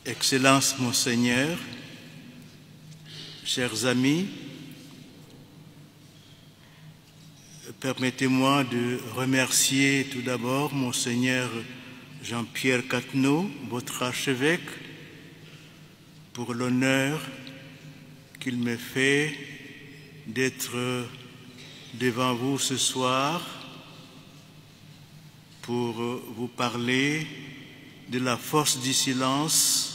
Excellence Monseigneur, chers amis, permettez-moi de remercier tout d'abord Monseigneur Jean-Pierre Catteneau, votre archevêque, pour l'honneur qu'il me fait d'être devant vous ce soir pour vous parler de La force du silence,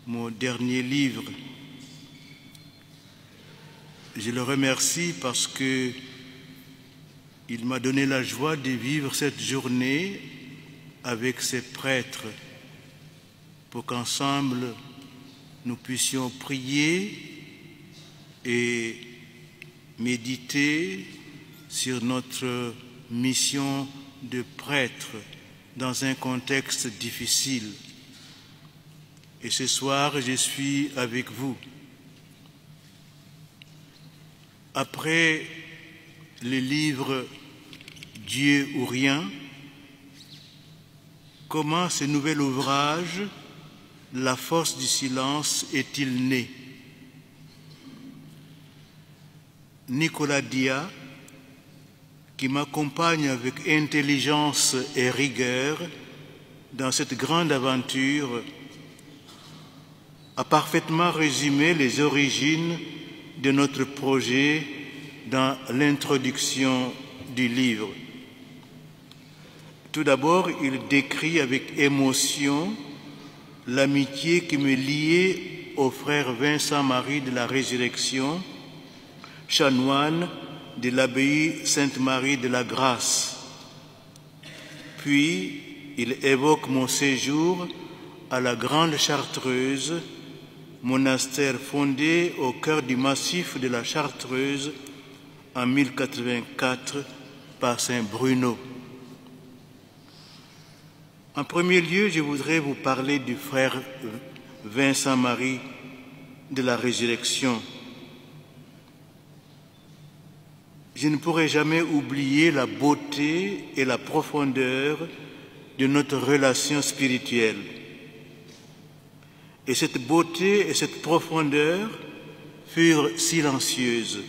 mon dernier livre. Je le remercie parce qu'il m'a donné la joie de vivre cette journée avec ses prêtres pour qu'ensemble nous puissions prier et méditer sur notre mission de prêtre dans un contexte difficile. Et ce soir, je suis avec vous. Après le livre « Dieu ou rien », comment ce nouvel ouvrage, La force du silence, est-il né? Nicolas Dia, qui m'accompagne avec intelligence et rigueur dans cette grande aventure, a parfaitement résumé les origines de notre projet dans l'introduction du livre. Tout d'abord, il décrit avec émotion l'amitié qui me liait au frère Vincent-Marie de la Résurrection, chanoine de l'abbaye Sainte-Marie de la Grâce. Puis, il évoque mon séjour à la Grande Chartreuse, monastère fondé au cœur du massif de la Chartreuse en 1084 par saint Bruno. En premier lieu, je voudrais vous parler du frère Vincent-Marie de la Résurrection. Je ne pourrai jamais oublier la beauté et la profondeur de notre relation spirituelle. Et cette beauté et cette profondeur furent silencieuses,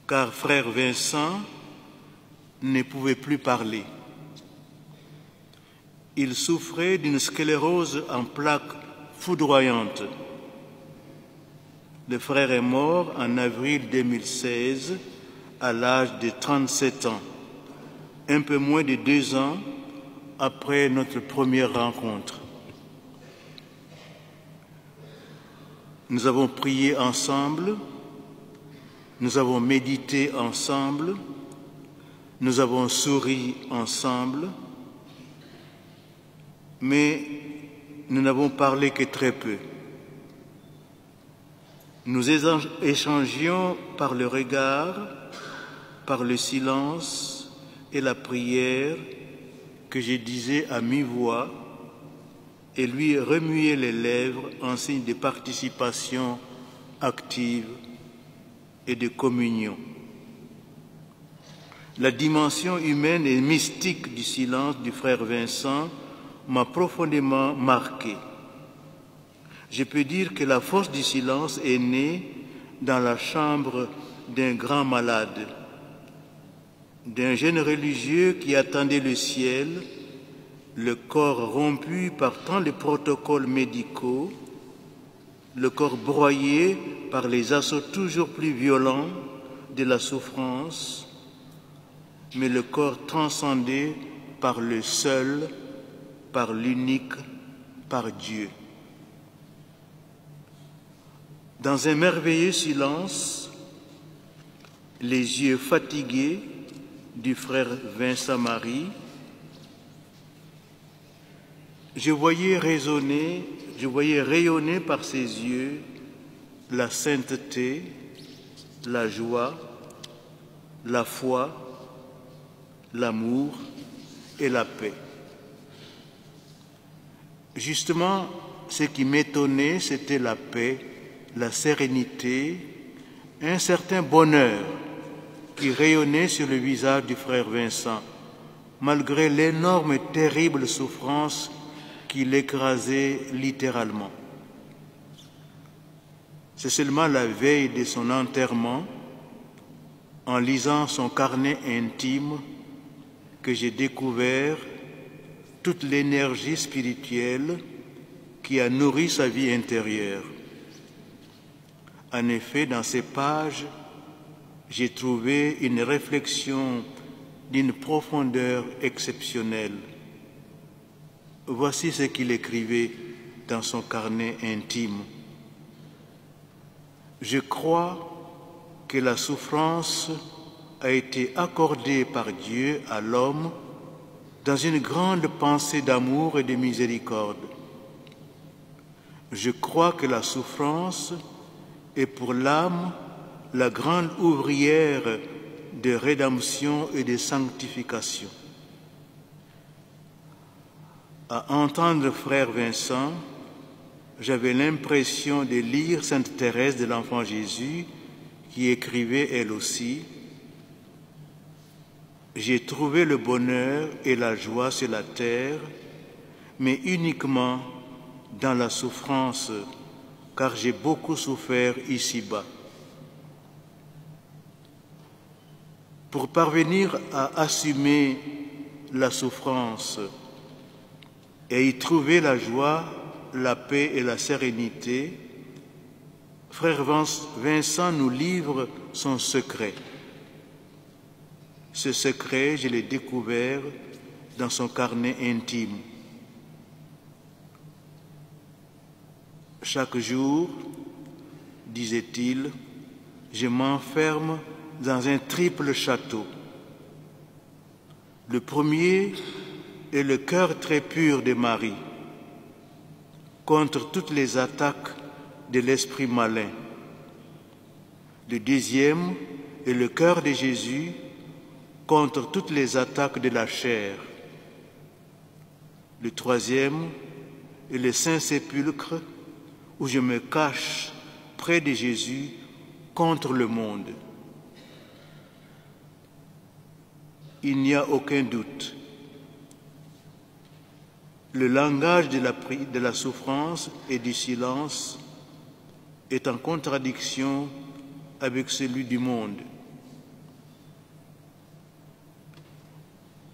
car frère Vincent ne pouvait plus parler. Il souffrait d'une sclérose en plaques foudroyante. Le frère est mort en avril 2016 à l'âge de 37 ans, un peu moins de 2 ans après notre première rencontre. Nous avons prié ensemble, nous avons médité ensemble, nous avons souri ensemble, mais nous n'avons parlé que très peu. Nous échangions par le regard, par le silence et la prière que je disais à mi-voix et lui remuait les lèvres en signe de participation active et de communion. La dimension humaine et mystique du silence du frère Vincent m'a profondément marqué. Je peux dire que la force du silence est née dans la chambre d'un grand malade, d'un jeune religieux qui attendait le ciel, le corps rompu par tant de protocoles médicaux, le corps broyé par les assauts toujours plus violents de la souffrance, mais le corps transcendé par le seul, par l'unique, par Dieu. Dans un merveilleux silence, les yeux fatigués du frère Vincent-Marie, je voyais rayonner par ses yeux la sainteté, la joie, la foi, l'amour et la paix. Justement, ce qui m'étonnait, c'était la paix, la sérénité, un certain bonheur qui rayonnait sur le visage du frère Vincent, malgré l'énorme et terrible souffrance qui l'écrasait littéralement. C'est seulement la veille de son enterrement, en lisant son carnet intime, que j'ai découvert toute l'énergie spirituelle qui a nourri sa vie intérieure. En effet, dans ces pages, j'ai trouvé une réflexion d'une profondeur exceptionnelle. Voici ce qu'il écrivait dans son carnet intime. Je crois que la souffrance a été accordée par Dieu à l'homme dans une grande pensée d'amour et de miséricorde. Je crois que la souffrance est pour l'âme la grande ouvrière de rédemption et de sanctification. À entendre frère Vincent, j'avais l'impression de lire Sainte Thérèse de l'Enfant Jésus, qui écrivait elle aussi « J'ai trouvé le bonheur et la joie sur la terre, mais uniquement dans la souffrance, car j'ai beaucoup souffert ici-bas. » Pour parvenir à assumer la souffrance et y trouver la joie, la paix et la sérénité, frère Vincent nous livre son secret. Ce secret, je l'ai découvert dans son carnet intime. Chaque jour, disait-il, je m'enferme dans un triple château. Le premier est le cœur très pur de Marie, contre toutes les attaques de l'esprit malin. Le deuxième est le cœur de Jésus, contre toutes les attaques de la chair. Le troisième est le Saint-Sépulcre, où je me cache près de Jésus contre le monde. Il n'y a aucun doute. Le langage de la souffrance et du silence est en contradiction avec celui du monde.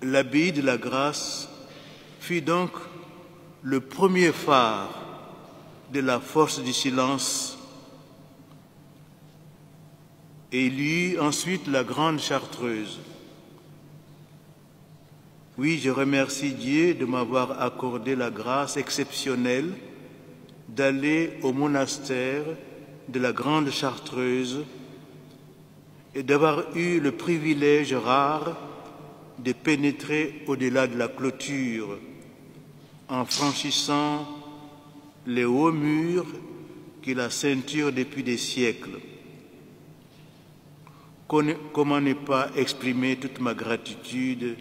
L'abbaye de la Grâce fut donc le premier phare de la force du silence, et il y eut ensuite la grande Chartreuse. Oui, je remercie Dieu de m'avoir accordé la grâce exceptionnelle d'aller au monastère de la grande Chartreuse et d'avoir eu le privilège rare de pénétrer au-delà de la clôture en franchissant les hauts murs qui la ceinturent depuis des siècles. Comment ne pas exprimer toute ma gratitude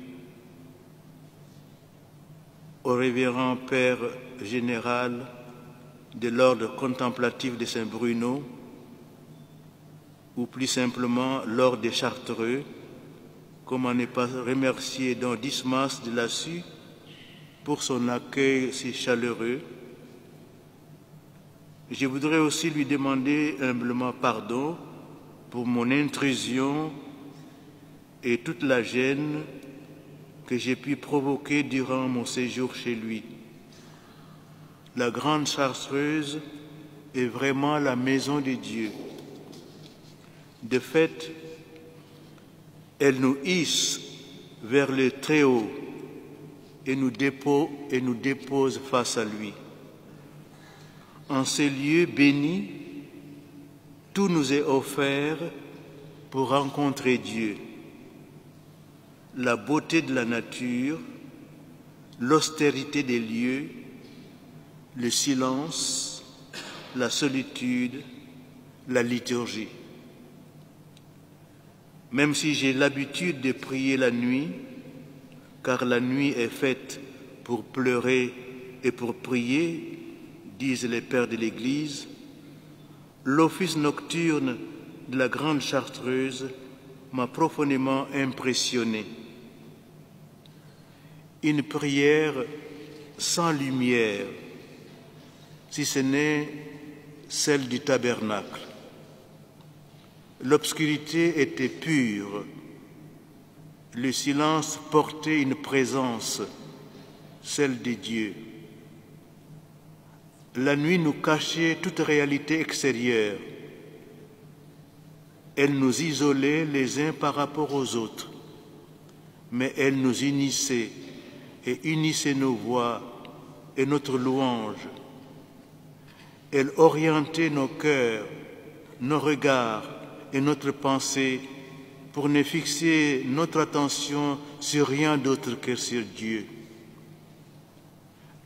au révérend Père général de l'ordre contemplatif de Saint-Bruno, ou plus simplement l'ordre des Chartreux. Comment ne pas remercier Don Dismas de Lassus pour son accueil si chaleureux. Je voudrais aussi lui demander humblement pardon pour mon intrusion et toute la gêne que j'ai pu provoquer durant mon séjour chez lui. La grande Chartreuse est vraiment la maison de Dieu. De fait, elle nous hisse vers le Très-Haut et nous dépose face à lui. En ces lieux bénis, tout nous est offert pour rencontrer Dieu. La beauté de la nature, l'austérité des lieux, le silence, la solitude, la liturgie. Même si j'ai l'habitude de prier la nuit, car la nuit est faite pour pleurer et pour prier, disent les pères de l'Église, l'office nocturne de la grande Chartreuse m'a profondément impressionné. Une prière sans lumière, si ce n'est celle du tabernacle. L'obscurité était pure, le silence portait une présence, celle de Dieu. La nuit nous cachait toute réalité extérieure. Elle nous isolait les uns par rapport aux autres, mais elle nous unissait et unissait nos voix et notre louange. Elle orientait nos cœurs, nos regards et notre pensée pour ne fixer notre attention sur rien d'autre que sur Dieu.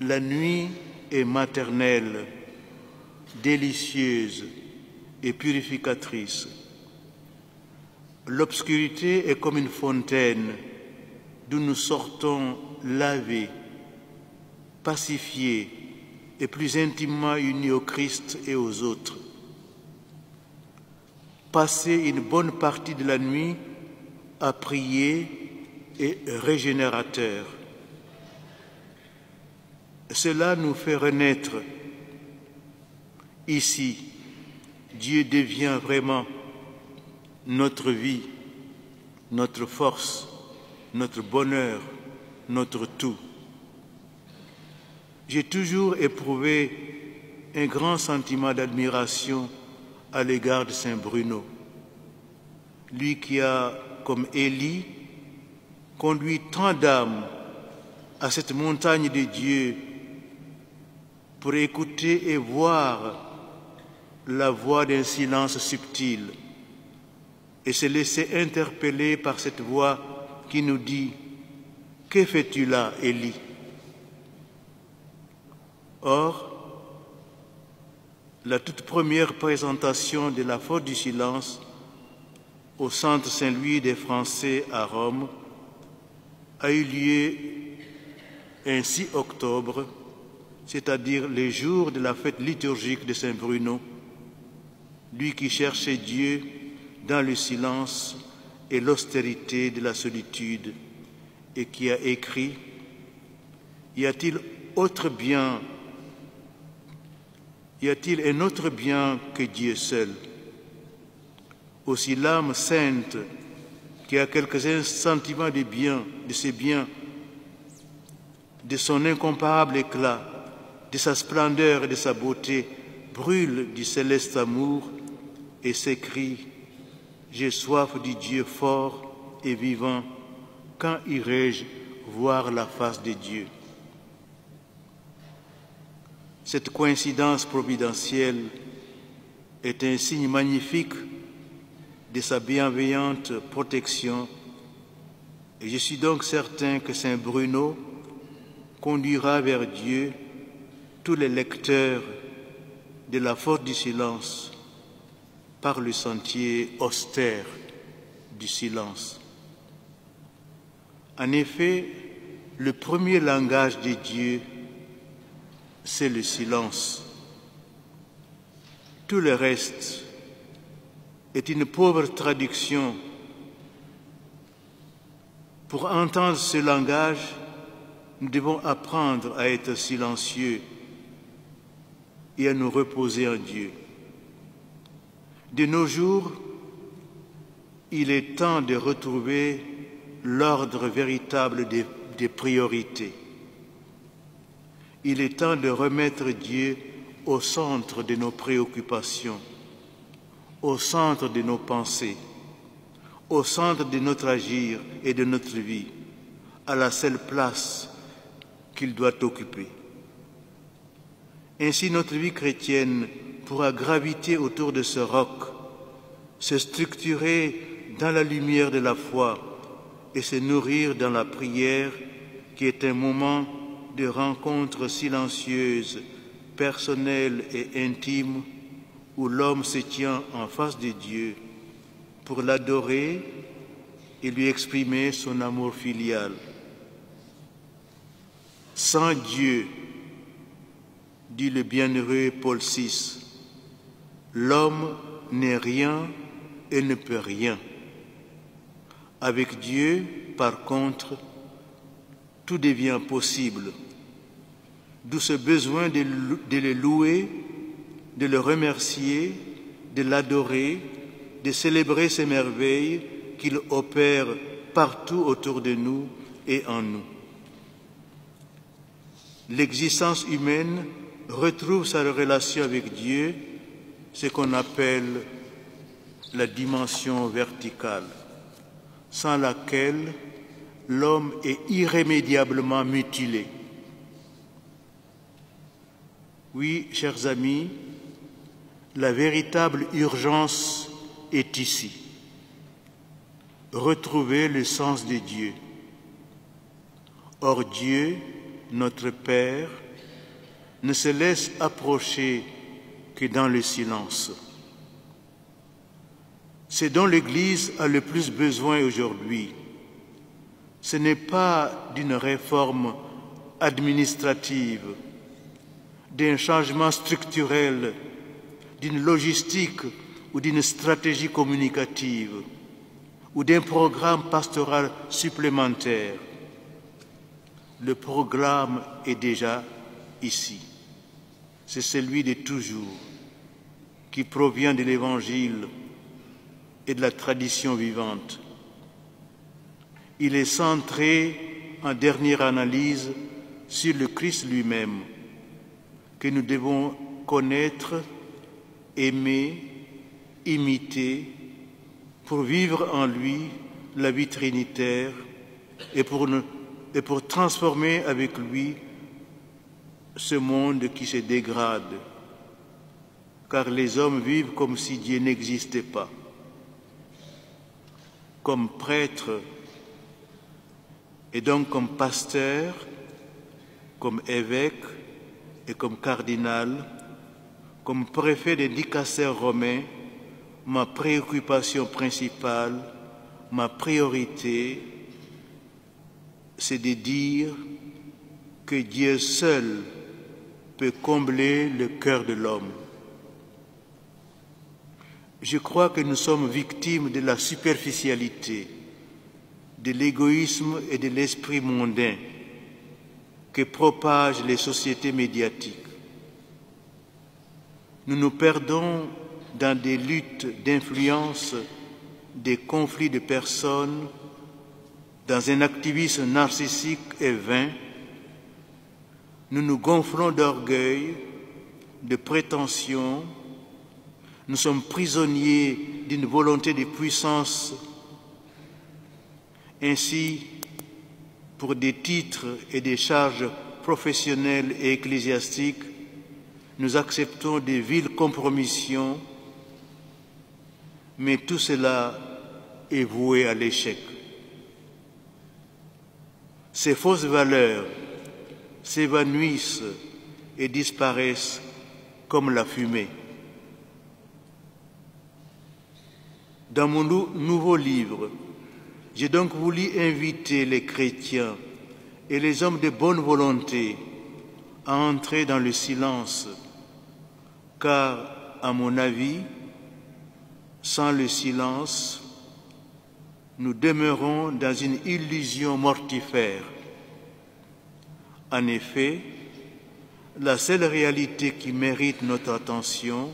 La nuit est maternelle, délicieuse et purificatrice. L'obscurité est comme une fontaine d'où nous sortons lavés, pacifiés et plus intimement unis au Christ et aux autres. Passer une bonne partie de la nuit à prier est régénérateur. Cela nous fait renaître. Ici, Dieu devient vraiment notre vie, notre force, notre bonheur, notre tout. J'ai toujours éprouvé un grand sentiment d'admiration à l'égard de Saint Bruno, lui qui a, comme Élie, conduit tant d'âmes à cette montagne de Dieu pour écouter et voir la voix d'un silence subtil et se laisser interpeller par cette voix qui nous dit « Que fais-tu là, Élie ?» Or, la toute première présentation de la force du silence au Centre Saint-Louis des Français à Rome a eu lieu un 6 octobre, c'est-à-dire le jour de la fête liturgique de Saint Bruno, lui qui cherchait Dieu dans le silence et l'austérité de la solitude et qui a écrit « Y a-t-il un autre bien que Dieu seul? Aussi l'âme sainte qui a quelques sentiments de bien, de ses biens, de son incomparable éclat, de sa splendeur et de sa beauté, brûle du céleste amour et s'écrie « J'ai soif du Dieu fort et vivant, quand irai-je voir la face de Dieu ?» Cette coïncidence providentielle est un signe magnifique de sa bienveillante protection et je suis donc certain que Saint Bruno conduira vers Dieu tous les lecteurs de la force du silence par le sentier austère du silence. En effet, le premier langage de Dieu, c'est le silence. Tout le reste est une pauvre traduction. Pour entendre ce langage, nous devons apprendre à être silencieux et à nous reposer en Dieu. De nos jours, il est temps de retrouver l'ordre véritable des priorités. Il est temps de remettre Dieu au centre de nos préoccupations, au centre de nos pensées, au centre de notre agir et de notre vie, à la seule place qu'il doit occuper. Ainsi, notre vie chrétienne pourra graviter autour de ce roc, se structurer dans la lumière de la foi et se nourrir dans la prière qui est un moment de rencontre silencieuse, personnelle et intime où l'homme se tient en face de Dieu pour l'adorer et lui exprimer son amour filial. Sans Dieu, dit le bienheureux Paul VI, l'homme n'est rien et ne peut rien. Avec Dieu, par contre, tout devient possible. d'où ce besoin de le louer, de le remercier, de l'adorer, de célébrer ses merveilles qu'il opère partout autour de nous et en nous. L'existence humaine retrouve sa relation avec Dieu, ce qu'on appelle la dimension verticale, sans laquelle l'homme est irrémédiablement mutilé. Oui, chers amis, la véritable urgence est ici. Retrouver le sens de Dieu. Or Dieu, notre Père, ne se laisse approcher que dans le silence. Ce dont l'Église a le plus besoin aujourd'hui, ce n'est pas d'une réforme administrative, d'un changement structurel, d'une logistique ou d'une stratégie communicative ou d'un programme pastoral supplémentaire. Le programme est déjà ici. C'est celui de toujours, qui provient de l'Évangile et de la tradition vivante. Il est centré, en dernière analyse, sur le Christ lui-même, que nous devons connaître, aimer, imiter, pour vivre en lui la vie trinitaire et pour transformer avec lui ce monde qui se dégrade, car les hommes vivent comme si Dieu n'existait pas. Comme prêtre et donc comme pasteur, comme évêque et comme cardinal, comme préfet des dicastères romains, ma préoccupation principale, ma priorité, c'est de dire que Dieu seul peut combler le cœur de l'homme. Je crois que nous sommes victimes de la superficialité, de l'égoïsme et de l'esprit mondain que propagent les sociétés médiatiques. Nous nous perdons dans des luttes d'influence, des conflits de personnes, dans un activisme narcissique et vain. Nous nous gonflons d'orgueil, de prétention. Nous sommes prisonniers d'une volonté de puissance. Ainsi, pour des titres et des charges professionnelles et ecclésiastiques, nous acceptons des viles compromissions, mais tout cela est voué à l'échec. Ces fausses valeurs s'évanouissent et disparaissent comme la fumée. Dans mon nouveau livre, j'ai donc voulu inviter les chrétiens et les hommes de bonne volonté à entrer dans le silence, car, à mon avis, sans le silence, nous demeurons dans une illusion mortifère. En effet, la seule réalité qui mérite notre attention,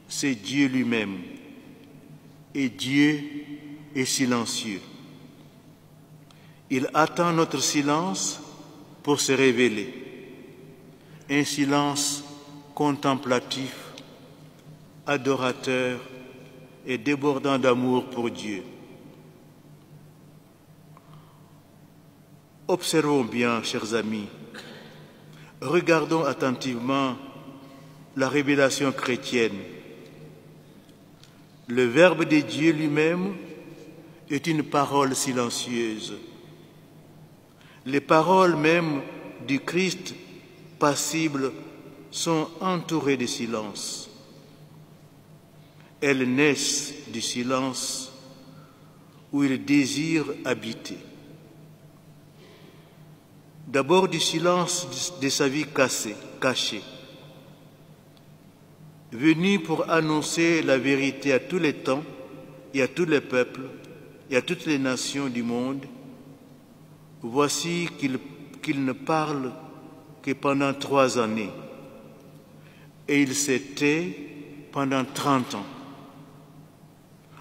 c'est Dieu lui-même. Et Dieu est silencieux. Il attend notre silence pour se révéler. Un silence contemplatif, adorateur et débordant d'amour pour Dieu. Observons bien, chers amis, regardons attentivement la révélation chrétienne. Le Verbe de Dieu lui-même est une parole silencieuse. Les paroles même du Christ passible sont entourées de silence. Elles naissent du silence où il désire habiter. D'abord du silence de sa vie cachée, venu pour annoncer la vérité à tous les temps et à tous les peuples et à toutes les nations du monde. Voici qu'il ne parle que pendant 3 années, et il s'est tait pendant 30 ans,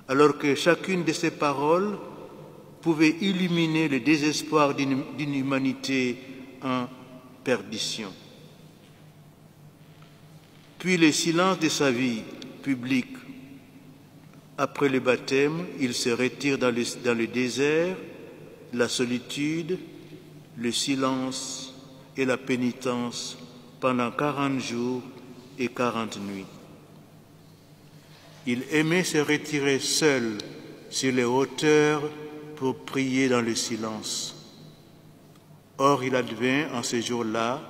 alors que chacune de ses paroles pouvait illuminer le désespoir d'une humanité en perdition. Puis le silence de sa vie publique. Après le baptême, il se retire dans le désert, la solitude, le silence et la pénitence pendant 40 jours et 40 nuits. Il aimait se retirer seul sur les hauteurs pour prier dans le silence. Or, il advint en ce jour-là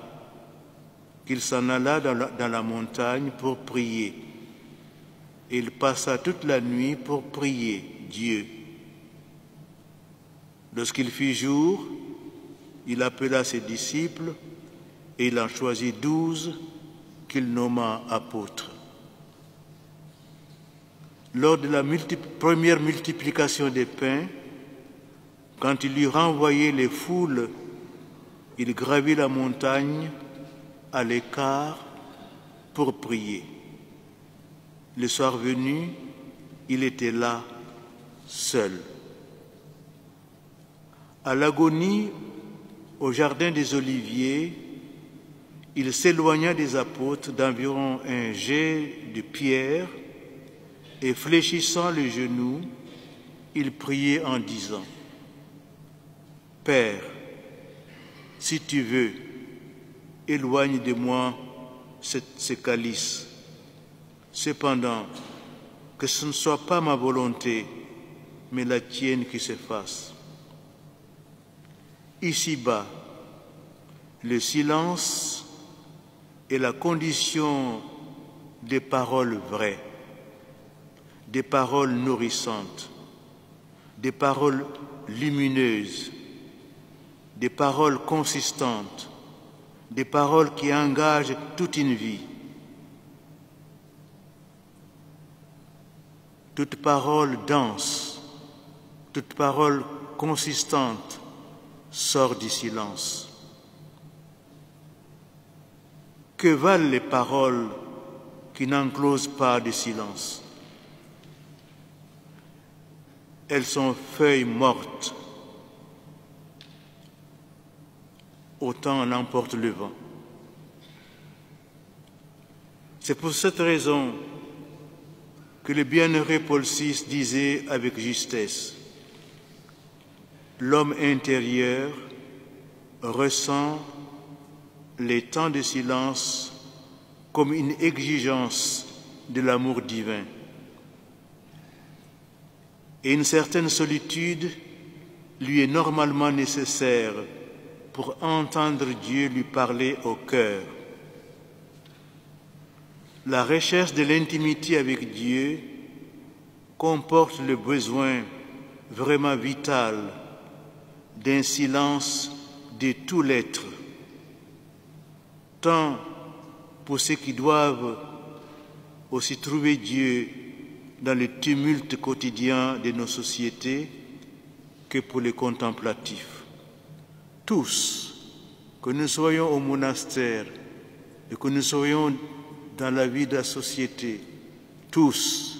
qu'il s'en alla dans la montagne pour prier. Et il passa toute la nuit pour prier Dieu. Lorsqu'il fit jour, il appela ses disciples et il en choisit 12 qu'il nomma apôtres. Lors de la première multiplication des pains, quand il eut renvoyé les foules, il gravit la montagne à l'écart pour prier. Le soir venu, il était là, seul. À l'agonie, au jardin des Oliviers, il s'éloigna des apôtres d'environ un jet de pierre et fléchissant le genou, il priait en disant : « Père, si tu veux, éloigne de moi ce calice. Cependant, que ce ne soit pas ma volonté, mais la tienne qui se fasse. » Ici-bas, le silence est la condition des paroles vraies, des paroles nourrissantes, des paroles lumineuses, des paroles consistantes, des paroles qui engagent toute une vie. Toute parole dense, toute parole consistante sort du silence. Que valent les paroles qui n'enclosent pas de silence? Elles sont feuilles mortes. Autant en emporte le vent. C'est pour cette raison que le bienheureux Paul VI disait avec justesse : l'homme intérieur ressent les temps de silence comme une exigence de l'amour divin. Et une certaine solitude lui est normalement nécessaire pour entendre Dieu lui parler au cœur. La recherche de l'intimité avec Dieu comporte le besoin vraiment vital d'un silence de tout l'être, tant pour ceux qui doivent aussi trouver Dieu dans le tumulte quotidien de nos sociétés que pour les contemplatifs. Tous, que nous soyons au monastère et que nous soyons dans la vie de la société, tous,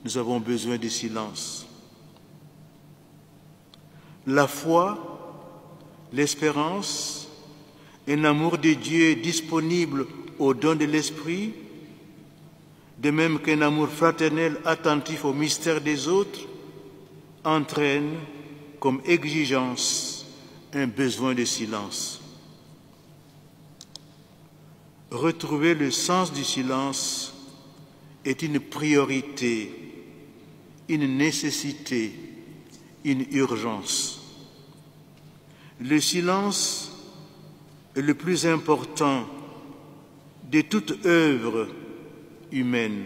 nous avons besoin de silence. La foi, l'espérance, un amour de Dieu disponible au don de l'Esprit, de même qu'un amour fraternel attentif au mystère des autres, entraînent comme exigence un besoin de silence. Retrouver le sens du silence est une priorité, une nécessité, une urgence. Le silence est le plus important de toute œuvre humaine,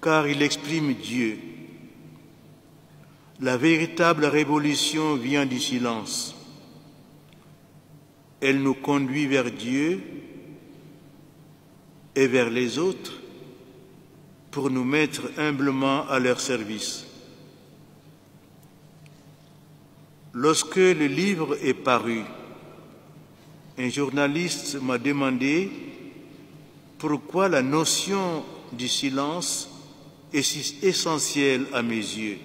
car il exprime Dieu. La véritable révolution vient du silence. Elle nous conduit vers Dieu et vers les autres pour nous mettre humblement à leur service. Lorsque le livre est paru, un journaliste m'a demandé pourquoi la notion du silence est si essentielle à mes yeux.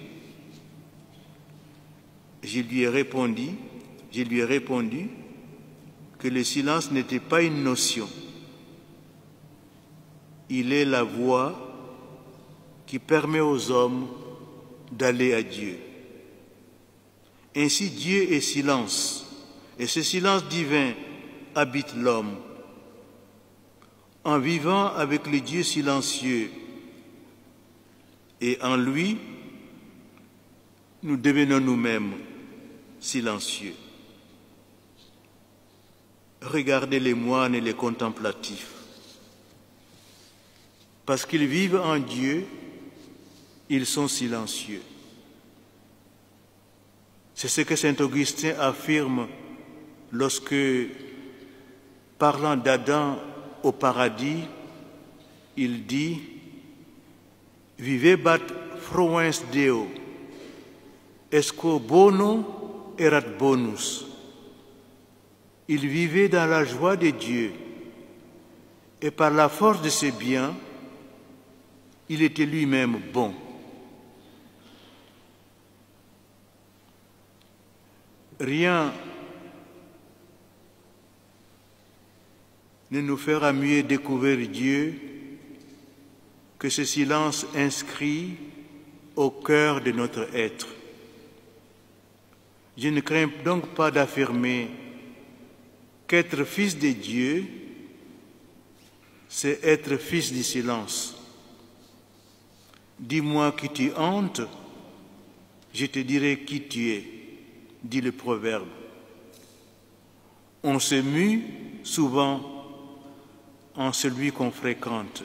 Je lui ai répondu que le silence n'était pas une notion. Il est la voie qui permet aux hommes d'aller à Dieu. Ainsi Dieu est silence, et ce silence divin habite l'homme. En vivant avec le Dieu silencieux et en lui, nous devenons nous-mêmes silencieux. Regardez les moines et les contemplatifs. Parce qu'ils vivent en Dieu, ils sont silencieux. C'est ce que saint Augustin affirme lorsque, parlant d'Adam au paradis, il dit « Vivebat fruens Deo, esco bono erat bonus ». Il vivait dans la joie de Dieu et par la force de ses biens, il était lui-même bon. Rien ne nous fera mieux découvrir Dieu que ce silence inscrit au cœur de notre être. Je ne crains donc pas d'affirmer qu'être fils de Dieu, c'est être fils du silence. Dis-moi qui tu hantes, je te dirai qui tu es, dit le proverbe. On se mue souvent en celui qu'on fréquente.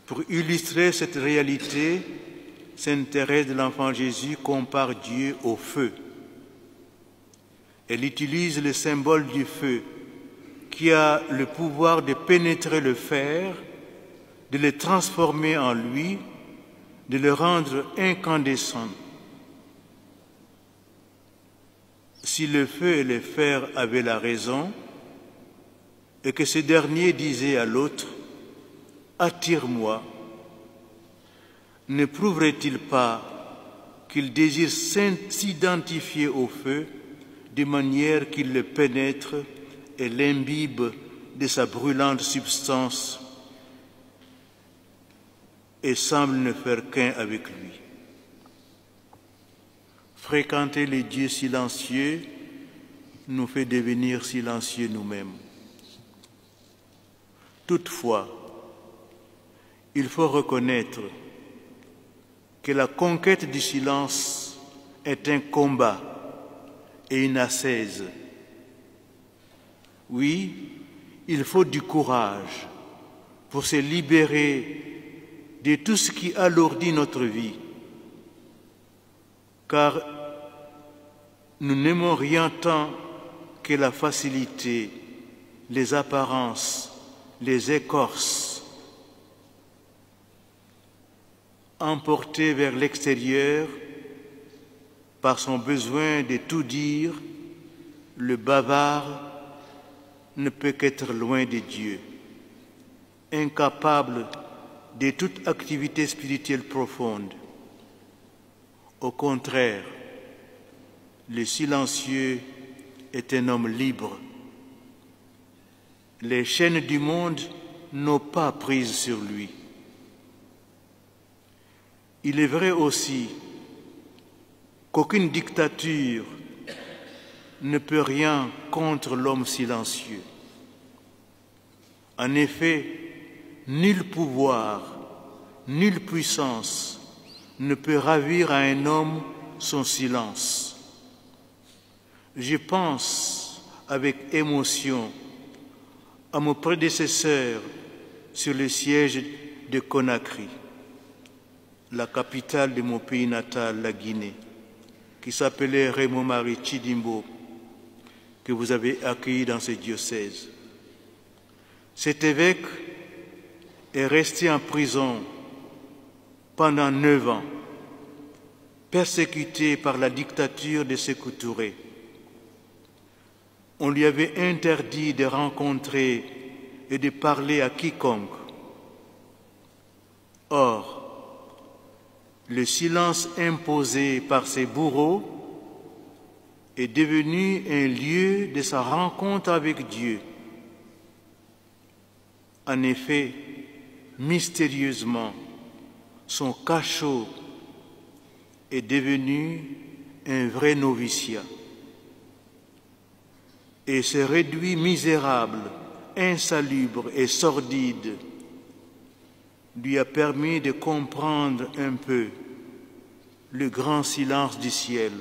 Pour illustrer cette réalité, sainte Thérèse de l'Enfant Jésus compare Dieu au feu. Elle utilise le symbole du feu qui a le pouvoir de pénétrer le fer, de le transformer en lui, de le rendre incandescent. Si le feu et le fer avaient la raison, et que ce dernier disait à l'autre « Attire-moi », ne prouverait-il pas qu'il désire s'identifier au feu de manière qu'il le pénètre et l'imbibe de sa brûlante substance et semble ne faire qu'un avec lui. Fréquenter les dieux silencieux nous fait devenir silencieux nous-mêmes. Toutefois, il faut reconnaître que la conquête du silence est un combat et une ascèse. Oui, il faut du courage pour se libérer de tout ce qui alourdit notre vie, car nous n'aimons rien tant que la facilité, les apparences, les écorces. Emporté vers l'extérieur par son besoin de tout dire, le bavard ne peut qu'être loin de Dieu, incapable de toute activité spirituelle profonde. Au contraire, le silencieux est un homme libre. Les chaînes du monde n'ont pas prise sur lui. Il est vrai aussi qu'aucune dictature ne peut rien contre l'homme silencieux. En effet, nul pouvoir, nulle puissance ne peut ravir à un homme son silence. Je pense avec émotion à mon prédécesseur sur le siège de Conakry, la capitale de mon pays natal, la Guinée, qui s'appelait Raymond Marie Chidimbo, que vous avez accueilli dans ce diocèse. Cet évêque est resté en prison pendant 9 ans, persécuté par la dictature de Sékou Touré. On lui avait interdit de rencontrer et de parler à quiconque. Or, le silence imposé par ses bourreaux est devenu un lieu de sa rencontre avec Dieu. En effet, mystérieusement, son cachot est devenu un vrai noviciat et se réduit misérable, insalubre et sordide lui a permis de comprendre un peu le grand silence du ciel.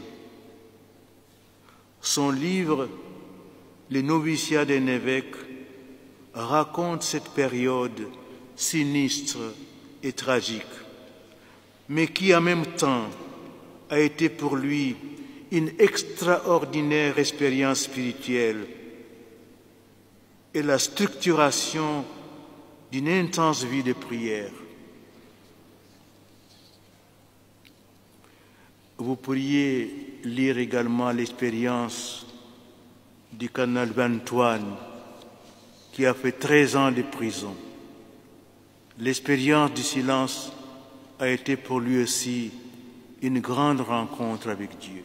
Son livre, Le noviciat d'un évêque, raconte cette période sinistre et tragique, mais qui en même temps a été pour lui une extraordinaire expérience spirituelle et la structuration d'une intense vie de prière. Vous pourriez lire également l'expérience du cardinal Antoine, qui a fait 13 ans de prison. L'expérience du silence a été pour lui aussi une grande rencontre avec Dieu.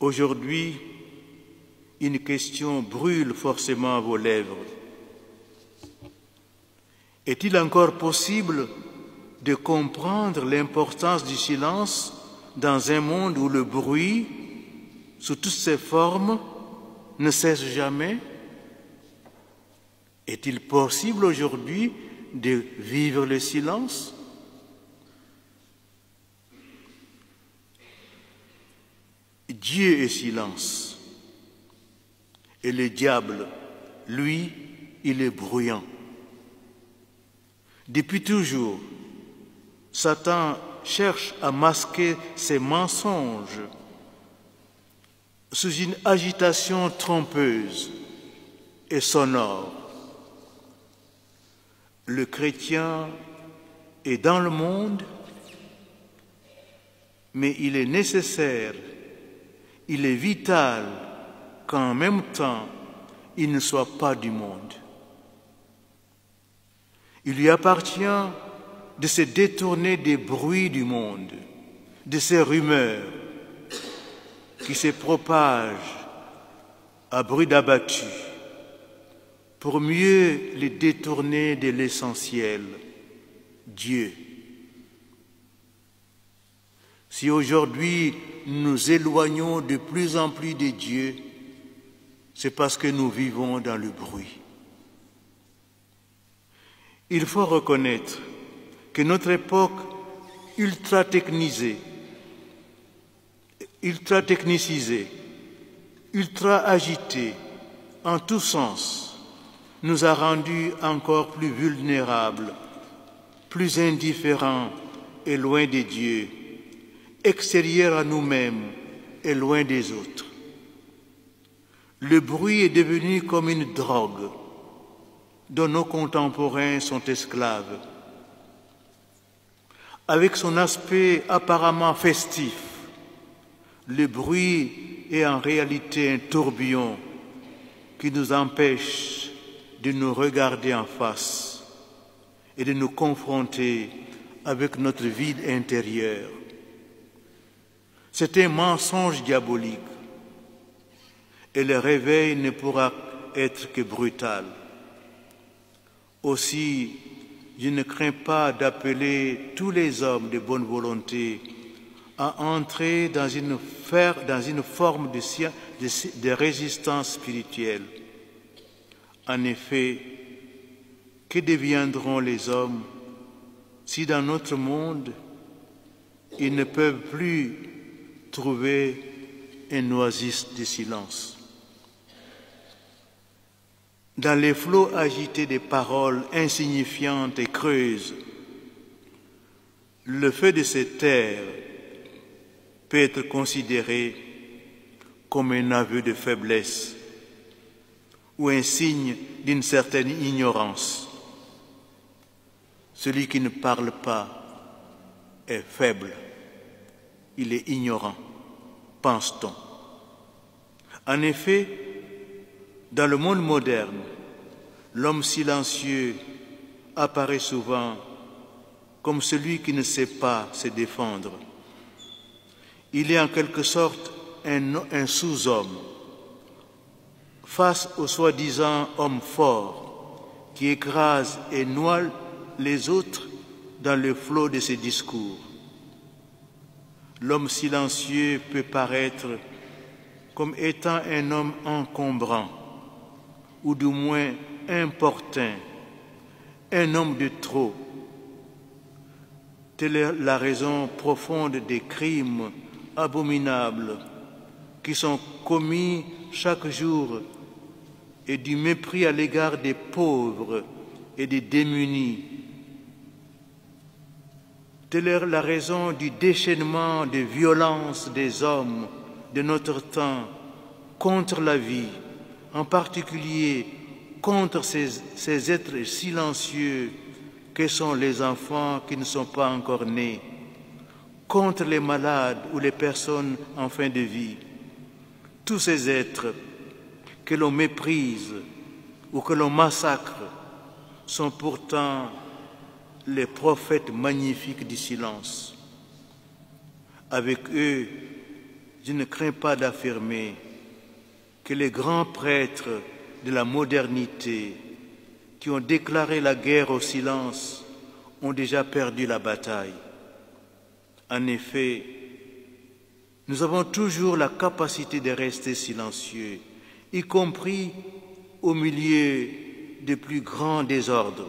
Aujourd'hui, une question brûle forcément à vos lèvres. Est-il encore possible de comprendre l'importance du silence dans un monde où le bruit, sous toutes ses formes, ne cesse jamais? Est-il possible aujourd'hui de vivre le silence? Dieu est silence. Et le diable, lui, il est bruyant. Depuis toujours, Satan cherche à masquer ses mensonges sous une agitation trompeuse et sonore. Le chrétien est dans le monde, mais il est nécessaire, il est vital qu'en même temps, il ne soit pas du monde. Il lui appartient de se détourner des bruits du monde, de ces rumeurs qui se propagent à bruit d'abattu, pour mieux les détourner de l'essentiel, Dieu. Si aujourd'hui nous nous éloignons de plus en plus de Dieu, c'est parce que nous vivons dans le bruit. Il faut reconnaître que notre époque ultra-technicisée, ultra-agitée en tous sens, nous a rendus encore plus vulnérables, plus indifférents et loin de Dieu, extérieurs à nous-mêmes et loin des autres. Le bruit est devenu comme une drogue dont nos contemporains sont esclaves. Avec son aspect apparemment festif, le bruit est en réalité un tourbillon qui nous empêche de nous regarder en face et de nous confronter avec notre vide intérieur. C'est un mensonge diabolique et le réveil ne pourra être que brutal. Aussi, je ne crains pas d'appeler tous les hommes de bonne volonté à entrer dans une forme de résistance spirituelle. En effet, que deviendront les hommes si dans notre monde, ils ne peuvent plus trouver un oasis de silence? Dans les flots agités des paroles insignifiantes et creuses, le fait de se taire peut être considéré comme un aveu de faiblesse ou un signe d'une certaine ignorance. Celui qui ne parle pas est faible, il est ignorant, pense-t-on. En effet, dans le monde moderne, l'homme silencieux apparaît souvent comme celui qui ne sait pas se défendre. Il est en quelque sorte un sous-homme face au soi-disant homme fort qui écrase et noie les autres dans le flot de ses discours. L'homme silencieux peut paraître comme étant un homme encombrant, ou du moins importun, un homme de trop. Telle est la raison profonde des crimes abominables qui sont commis chaque jour et du mépris à l'égard des pauvres et des démunis. Telle est la raison du déchaînement de violence des hommes de notre temps contre la vie, en particulier contre ces êtres silencieux que sont les enfants qui ne sont pas encore nés, contre les malades ou les personnes en fin de vie. Tous ces êtres que l'on méprise ou que l'on massacre sont pourtant les prophètes magnifiques du silence. Avec eux, je ne crains pas d'affirmer que les grands prêtres de la modernité qui ont déclaré la guerre au silence ont déjà perdu la bataille. En effet, nous avons toujours la capacité de rester silencieux, y compris au milieu des plus grands désordres,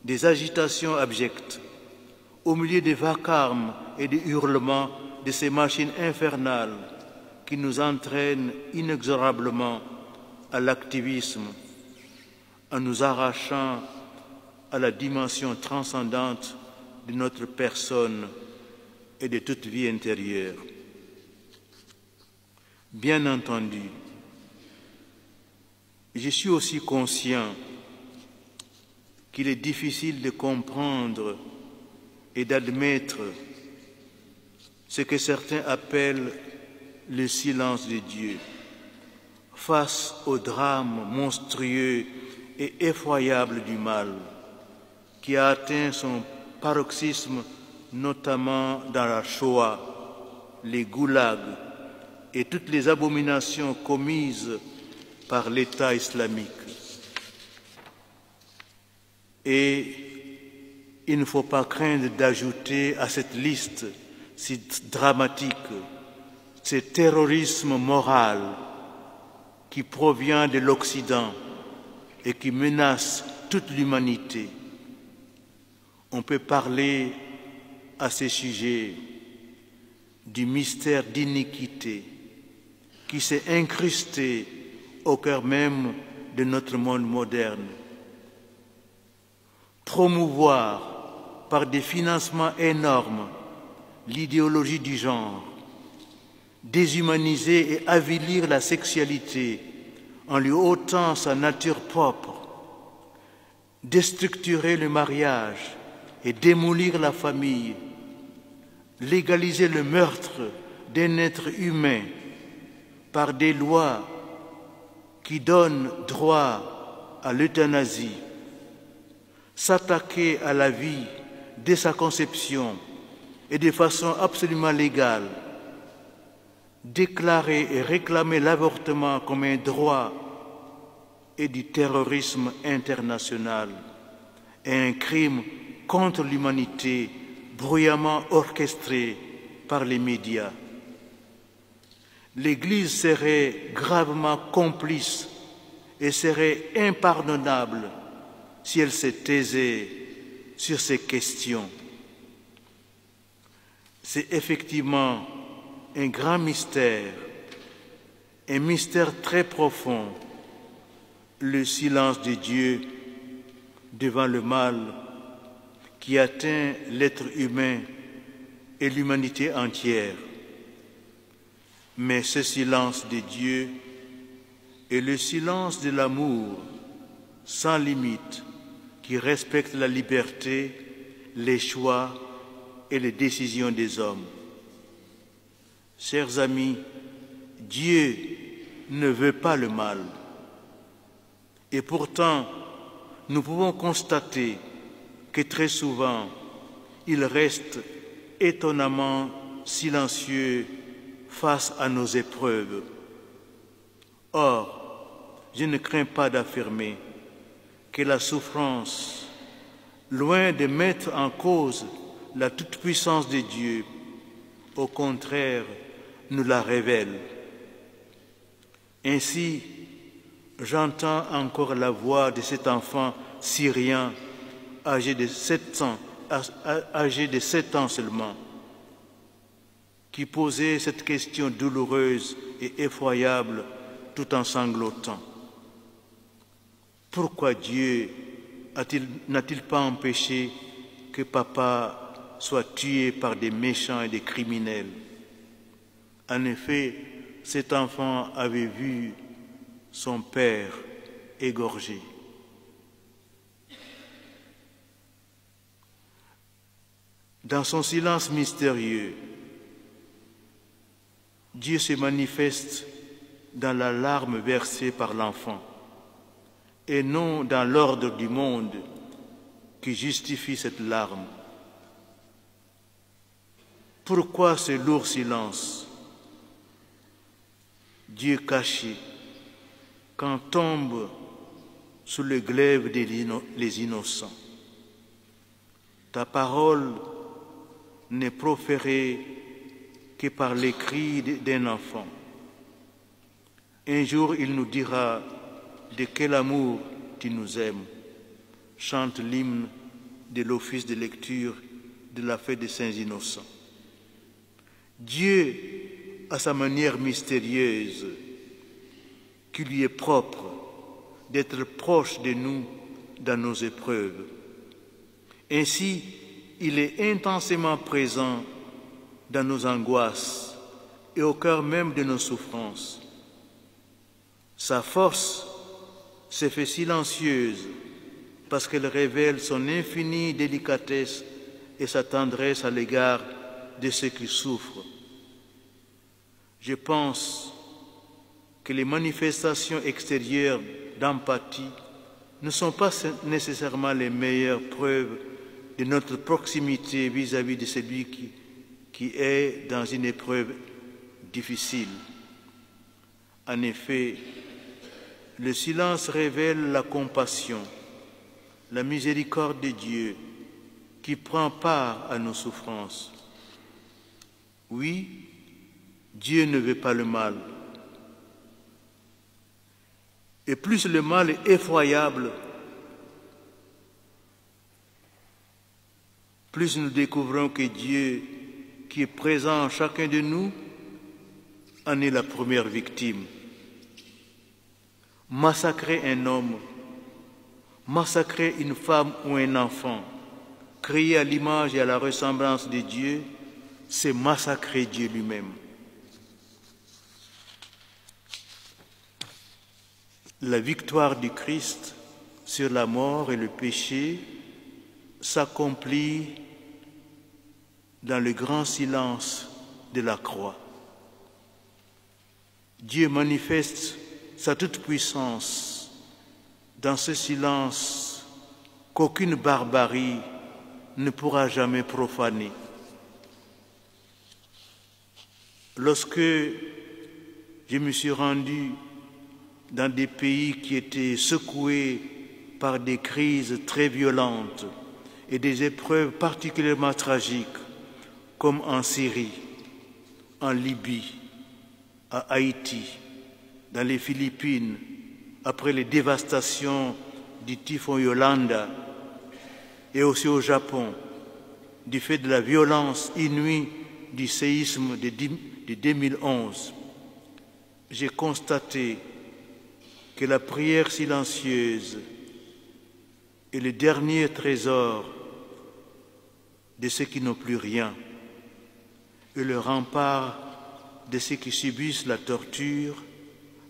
des agitations abjectes, au milieu des vacarmes et des hurlements de ces machines infernales qui nous entraînent inexorablement à l'activisme, en nous arrachant à la dimension transcendante de notre personne et de toute vie intérieure. Bien entendu, je suis aussi conscient qu'il est difficile de comprendre et d'admettre ce que certains appellent le silence de Dieu face au drame monstrueux et effroyable du mal qui a atteint son paroxysme notamment dans la Shoah, les goulags et toutes les abominations commises par l'État islamique. Et il ne faut pas craindre d'ajouter à cette liste si dramatique ce terrorisme moral qui provient de l'Occident et qui menace toute l'humanité. On peut parler à ce sujet du mystère d'iniquité qui s'est incrusté au cœur même de notre monde moderne. Promouvoir par des financements énormes l'idéologie du genre, déshumaniser et avilir la sexualité en lui ôtant sa nature propre, déstructurer le mariage et démolir la famille, légaliser le meurtre d'un être humain par des lois qui donnent droit à l'euthanasie, s'attaquer à la vie dès sa conception et de façon absolument légale, déclarer et réclamer l'avortement comme un droit et du terrorisme international et un crime contre l'humanité bruyamment orchestré par les médias. L'Église serait gravement complice et serait impardonnable si elle se taisait sur ces questions. C'est effectivement un grand mystère, un mystère très profond, le silence de Dieu devant le mal qui atteint l'être humain et l'humanité entière. Mais ce silence de Dieu est le silence de l'amour sans limite qui respecte la liberté, les choix et les décisions des hommes. Chers amis, Dieu ne veut pas le mal. Et pourtant, nous pouvons constater que très souvent, il reste étonnamment silencieux face à nos épreuves. Or, je ne crains pas d'affirmer que la souffrance, loin de mettre en cause la toute-puissance de Dieu, au contraire, nous la révèle. Ainsi, j'entends encore la voix de cet enfant syrien âgé de 7 ans seulement, qui posait cette question douloureuse et effroyable tout en sanglotant. Pourquoi Dieu n'a-t-il pas empêché que papa soit tué par des méchants et des criminels? En effet, cet enfant avait vu son père égorgé. Dans son silence mystérieux, Dieu se manifeste dans la larme versée par l'enfant et non dans l'ordre du monde qui justifie cette larme. Pourquoi ce lourd silence? Dieu caché, quand tombe sous le glaive les innocents. Ta parole n'est proférée que par les cris d'un enfant. Un jour, il nous dira de quel amour tu nous aimes. Chante l'hymne de l'office de lecture de la fête des Saints Innocents. Dieu, à sa manière mystérieuse, qui lui est propre, d'être proche de nous dans nos épreuves. Ainsi, il est intensément présent dans nos angoisses et au cœur même de nos souffrances. Sa force s'est fait silencieuse parce qu'elle révèle son infinie délicatesse et sa tendresse à l'égard de ceux qui souffrent. Je pense que les manifestations extérieures d'empathie ne sont pas nécessairement les meilleures preuves de notre proximité vis-à-vis de celui qui est dans une épreuve difficile. En effet, le silence révèle la compassion, la miséricorde de Dieu qui prend part à nos souffrances. Oui, Dieu ne veut pas le mal. Et plus le mal est effroyable, plus nous découvrons que Dieu, qui est présent en chacun de nous, en est la première victime. Massacrer un homme, massacrer une femme ou un enfant, créé à l'image et à la ressemblance de Dieu, c'est massacrer Dieu lui-même. La victoire du Christ sur la mort et le péché s'accomplit dans le grand silence de la croix. Dieu manifeste sa toute-puissance dans ce silence qu'aucune barbarie ne pourra jamais profaner. Lorsque je me suis rendu dans des pays qui étaient secoués par des crises très violentes et des épreuves particulièrement tragiques, comme en Syrie, en Libye, à Haïti, dans les Philippines, après les dévastations du typhon Yolanda, et aussi au Japon, du fait de la violence inouïe du séisme de 2011, j'ai constaté que la prière silencieuse est le dernier trésor de ceux qui n'ont plus rien et le rempart de ceux qui subissent la torture,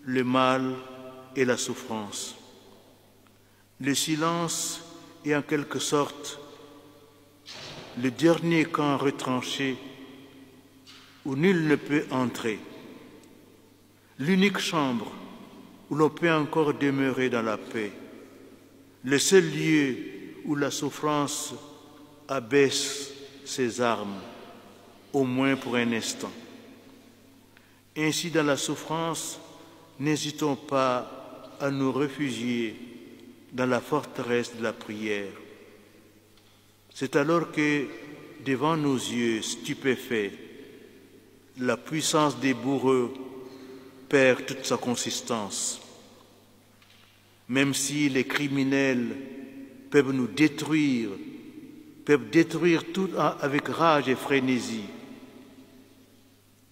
le mal et la souffrance. Le silence est en quelque sorte le dernier camp retranché où nul ne peut entrer. l'unique chambre où l'on peut encore demeurer dans la paix, le seul lieu où la souffrance abaisse ses armes, au moins pour un instant. Ainsi, dans la souffrance, n'hésitons pas à nous réfugier dans la forteresse de la prière. C'est alors que, devant nos yeux stupéfaits, la puissance des bourreaux perd toute sa consistance. Même si les criminels peuvent nous détruire, peuvent détruire tout avec rage et frénésie,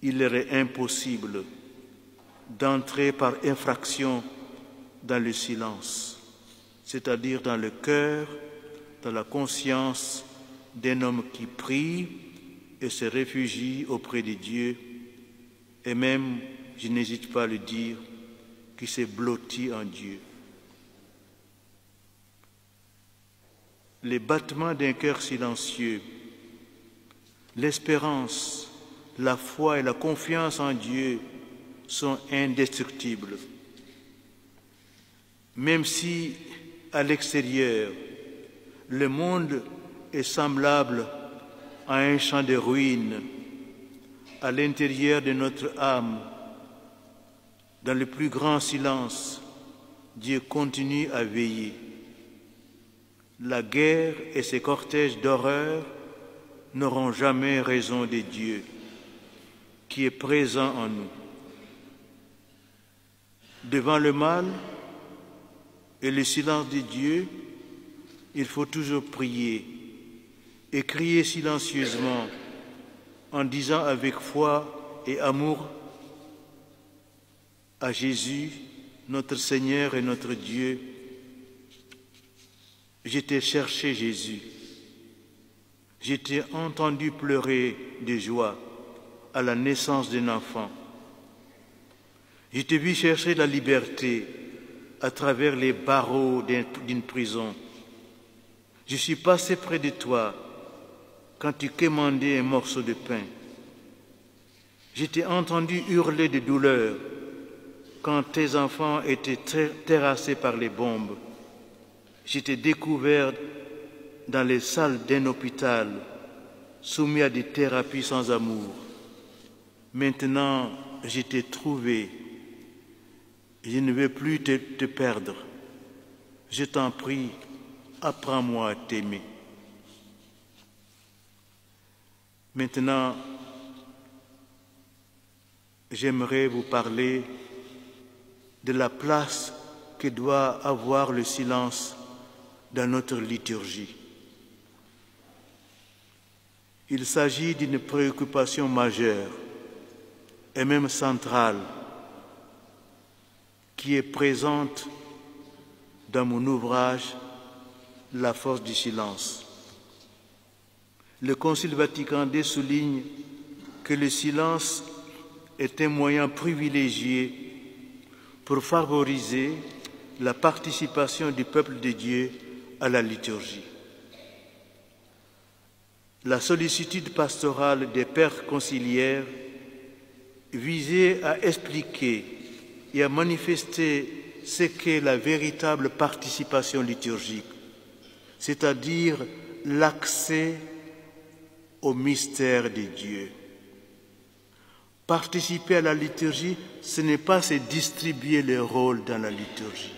il leur est impossible d'entrer par infraction dans le silence, c'est-à-dire dans le cœur, dans la conscience d'un homme qui prie et se réfugie auprès de Dieu, et même, je n'hésite pas à le dire, qui s'est blotti en Dieu. Les battements d'un cœur silencieux, l'espérance, la foi et la confiance en Dieu sont indestructibles. Même si, à l'extérieur, le monde est semblable à un champ de ruines, à l'intérieur de notre âme, dans le plus grand silence, Dieu continue à veiller. La guerre et ses cortèges d'horreur n'auront jamais raison de Dieu, qui est présent en nous. Devant le mal et le silence de Dieu, il faut toujours prier et crier silencieusement en disant avec foi et amour à Jésus, notre Seigneur et notre Dieu: je t'ai cherché, Jésus. Je t'ai entendu pleurer de joie à la naissance d'un enfant. Je t'ai vu chercher la liberté à travers les barreaux d'une prison. Je suis passé près de toi quand tu quémandais un morceau de pain. Je t'ai entendu hurler de douleur quand tes enfants étaient terrassés par les bombes. Je t'ai découvert dans les salles d'un hôpital, soumis à des thérapies sans amour. Maintenant, je t'ai trouvé. Je ne veux plus te perdre. Je t'en prie, apprends-moi à t'aimer. Maintenant, j'aimerais vous parler de la place que doit avoir le silence dans notre liturgie. Il s'agit d'une préoccupation majeure et même centrale qui est présente dans mon ouvrage « La force du silence ». Le Concile Vatican II souligne que le silence est un moyen privilégié pour favoriser la participation du peuple de Dieu à la liturgie. La sollicitude pastorale des pères conciliaires visait à expliquer et à manifester ce qu'est la véritable participation liturgique, c'est-à-dire l'accès au mystère de Dieu. Participer à la liturgie, ce n'est pas se distribuer les rôles dans la liturgie,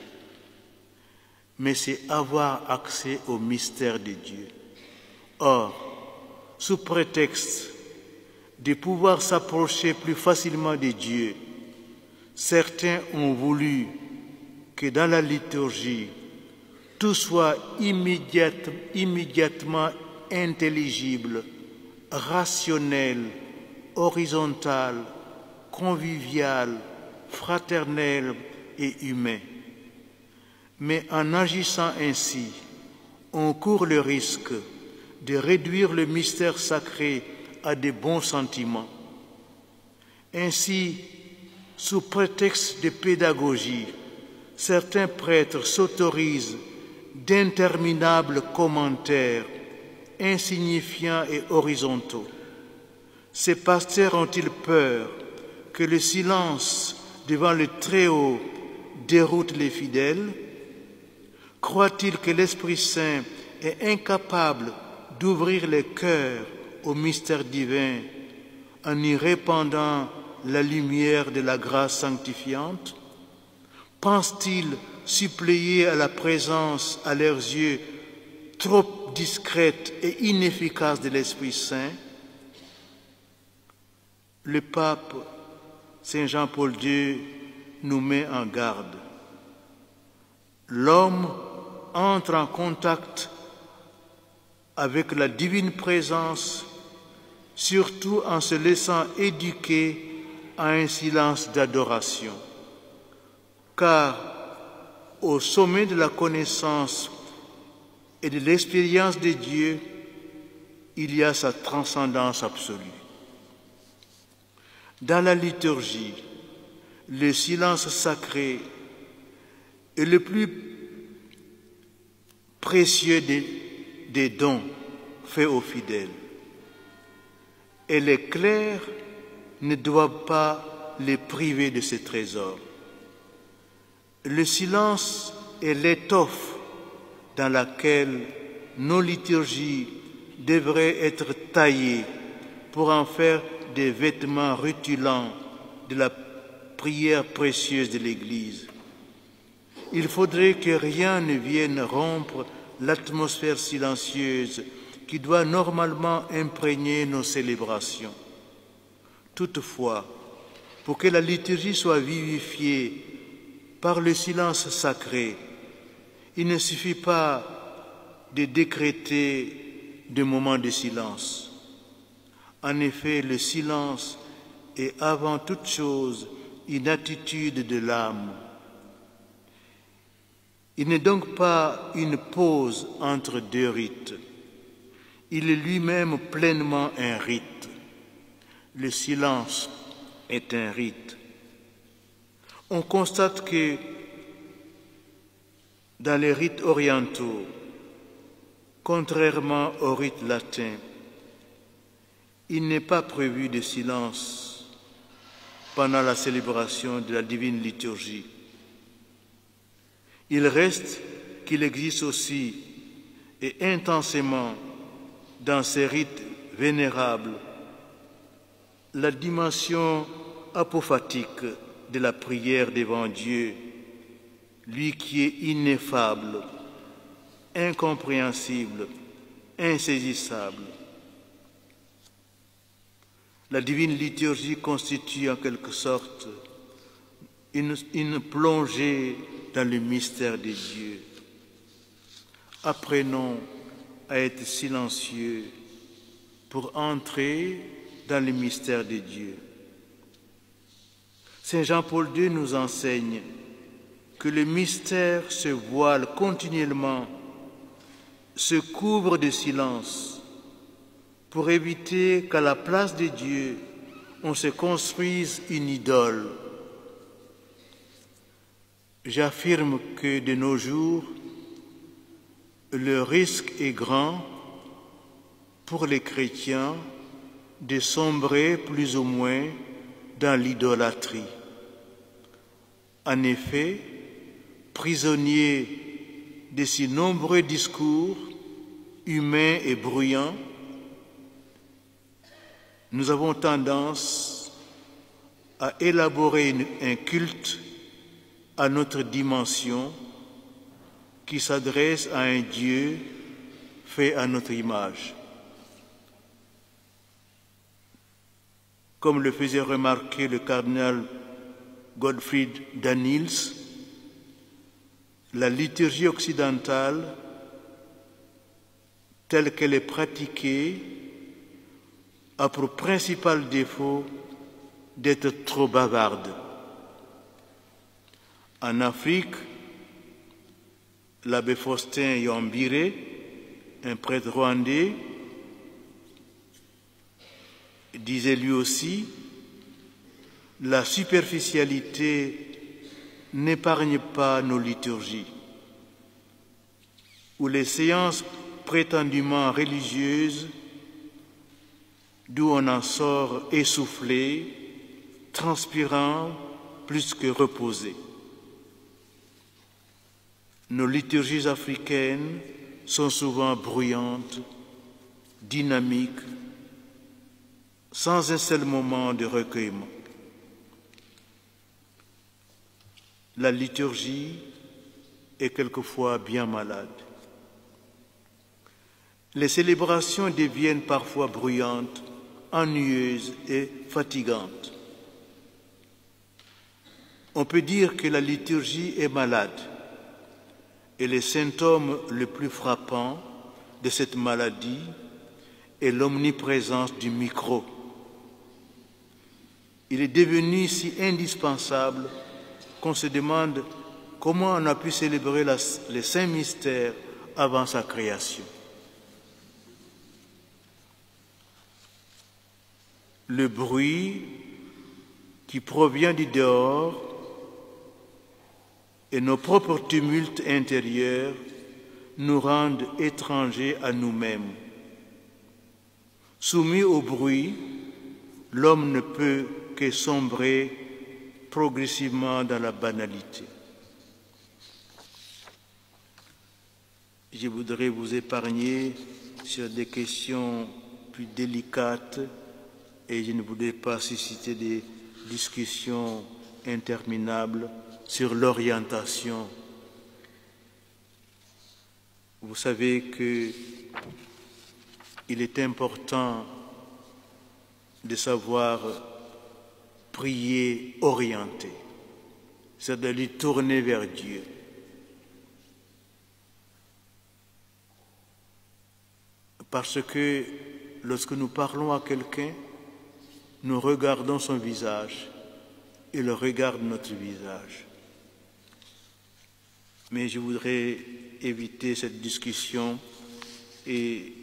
mais c'est avoir accès au mystère de Dieu. Or, sous prétexte de pouvoir s'approcher plus facilement de Dieu, certains ont voulu que dans la liturgie, tout soit immédiatement intelligible, rationnel, horizontal, convivial, fraternel et humain. Mais en agissant ainsi, on court le risque de réduire le mystère sacré à de bons sentiments. Ainsi, sous prétexte de pédagogie, certains prêtres s'autorisent d'interminables commentaires insignifiants et horizontaux. Ces pasteurs ont-ils peur que le silence devant le Très-Haut déroute les fidèles? Croit-il que l'Esprit Saint est incapable d'ouvrir les cœurs au mystère divin en y répandant la lumière de la grâce sanctifiante? Pense-t-il suppléer à la présence, à leurs yeux, trop discrète et inefficace de l'Esprit Saint? Le pape Saint Jean-Paul II nous met en garde. L'homme entre en contact avec la divine présence, surtout en se laissant éduquer à un silence d'adoration. Car au sommet de la connaissance et de l'expérience de Dieu, il y a sa transcendance absolue. Dans la liturgie, le silence sacré est le plus précieux des dons faits aux fidèles. Et les clercs ne doivent pas les priver de ces trésors. Le silence est l'étoffe dans laquelle nos liturgies devraient être taillées pour en faire des vêtements rutilants de la prière précieuse de l'Église. Il faudrait que rien ne vienne rompre l'atmosphère silencieuse qui doit normalement imprégner nos célébrations. Toutefois, pour que la liturgie soit vivifiée par le silence sacré, il ne suffit pas de décréter des moments de silence. En effet, le silence est avant toute chose une attitude de l'âme. Il n'est donc pas une pause entre deux rites. Il est lui-même pleinement un rite. Le silence est un rite. On constate que dans les rites orientaux, contrairement au rite latin, il n'est pas prévu de silence pendant la célébration de la divine liturgie. Il reste qu'il existe aussi et intensément dans ces rites vénérables la dimension apophatique de la prière devant Dieu, lui qui est ineffable, incompréhensible, insaisissable. La divine liturgie constitue en quelque sorte une plongée dans le mystère de Dieu. Apprenons à être silencieux pour entrer dans le mystère de Dieu. Saint Jean-Paul II nous enseigne que le mystère se voile continuellement, se couvre de silence, pour éviter qu'à la place de Dieu, on se construise une idole. J'affirme que de nos jours, le risque est grand pour les chrétiens de sombrer plus ou moins dans l'idolâtrie. En effet, prisonniers de si nombreux discours humains et bruyants, nous avons tendance à élaborer un culte à notre dimension qui s'adresse à un Dieu fait à notre image. Comme le faisait remarquer le cardinal Gottfried Daniels, la liturgie occidentale, telle qu'elle est pratiquée, a pour principal défaut d'être trop bavarde. En Afrique, l'abbé Faustin Yambire, un prêtre rwandais, disait lui aussi, la superficialité n'épargne pas nos liturgies, où les séances prétendument religieuses, d'où on en sort essoufflé, transpirant, plus que reposée. Nos liturgies africaines sont souvent bruyantes, dynamiques, sans un seul moment de recueillement. La liturgie est quelquefois bien malade. Les célébrations deviennent parfois bruyantes, ennuyeuses et fatigantes. On peut dire que la liturgie est malade et le symptôme le plus frappant de cette maladie est l'omniprésence du micro. Il est devenu si indispensable qu'on se demande comment on a pu célébrer les saints mystères avant sa création. Le bruit qui provient du dehors et nos propres tumultes intérieurs nous rendent étrangers à nous-mêmes. Soumis au bruit, l'homme ne peut que sombrer progressivement dans la banalité. Je voudrais vous épargner sur des questions plus délicates et je ne voudrais pas susciter des discussions interminables sur l'orientation. Vous savez qu'il est important de savoir prier orienté, c'est-à-dire lui tourner vers Dieu. Parce que lorsque nous parlons à quelqu'un, nous regardons son visage, il regarde notre visage. Mais je voudrais éviter cette discussion et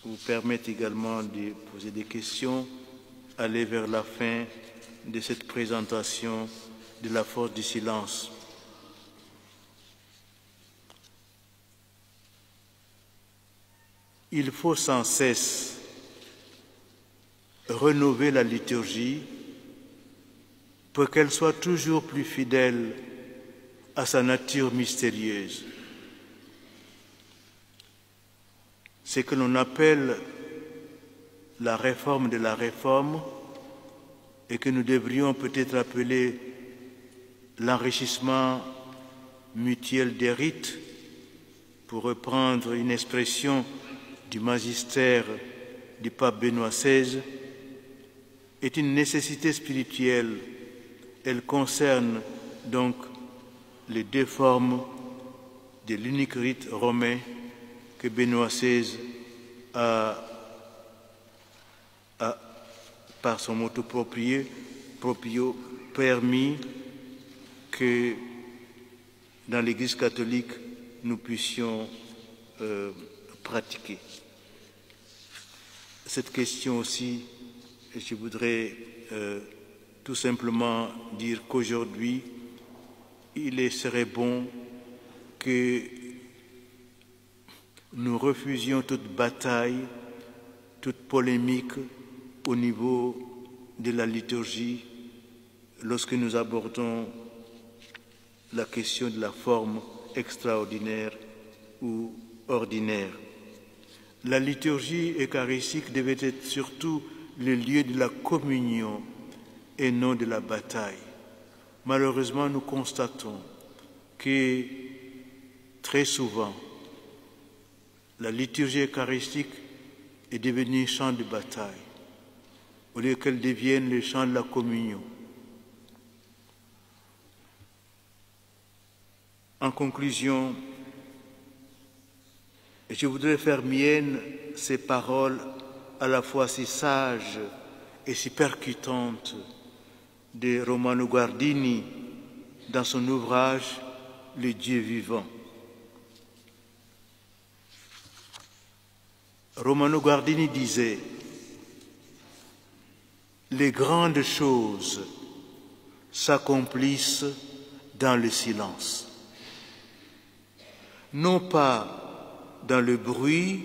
vous permettre également de poser des questions, aller vers la fin de cette présentation de la force du silence. Il faut sans cesse renouveler la liturgie pour qu'elle soit toujours plus fidèle à sa nature mystérieuse. Ce que l'on appelle la réforme de la réforme et que nous devrions peut-être appeler l'enrichissement mutuel des rites, pour reprendre une expression du magistère du pape Benoît XVI, est une nécessité spirituelle. Elle concerne donc les deux formes de l'unique rite romain que Benoît XVI a par son motu proprio, permis que dans l'Église catholique nous puissions pratiquer. Cette question aussi, je voudrais tout simplement dire qu'aujourd'hui, il serait bon que nous refusions toute bataille, toute polémique au niveau de la liturgie lorsque nous abordons la question de la forme extraordinaire ou ordinaire. La liturgie eucharistique devait être surtout le lieu de la communion et non de la bataille. Malheureusement, nous constatons que très souvent, la liturgie eucharistique est devenue champ de bataille, au lieu qu'elle devienne le champ de la communion. En conclusion, je voudrais faire miennes ces paroles à la fois si sages et si percutantes de Romano Guardini dans son ouvrage « Le Dieu vivant ». Romano Guardini disait « Les grandes choses s'accomplissent dans le silence, non pas dans le bruit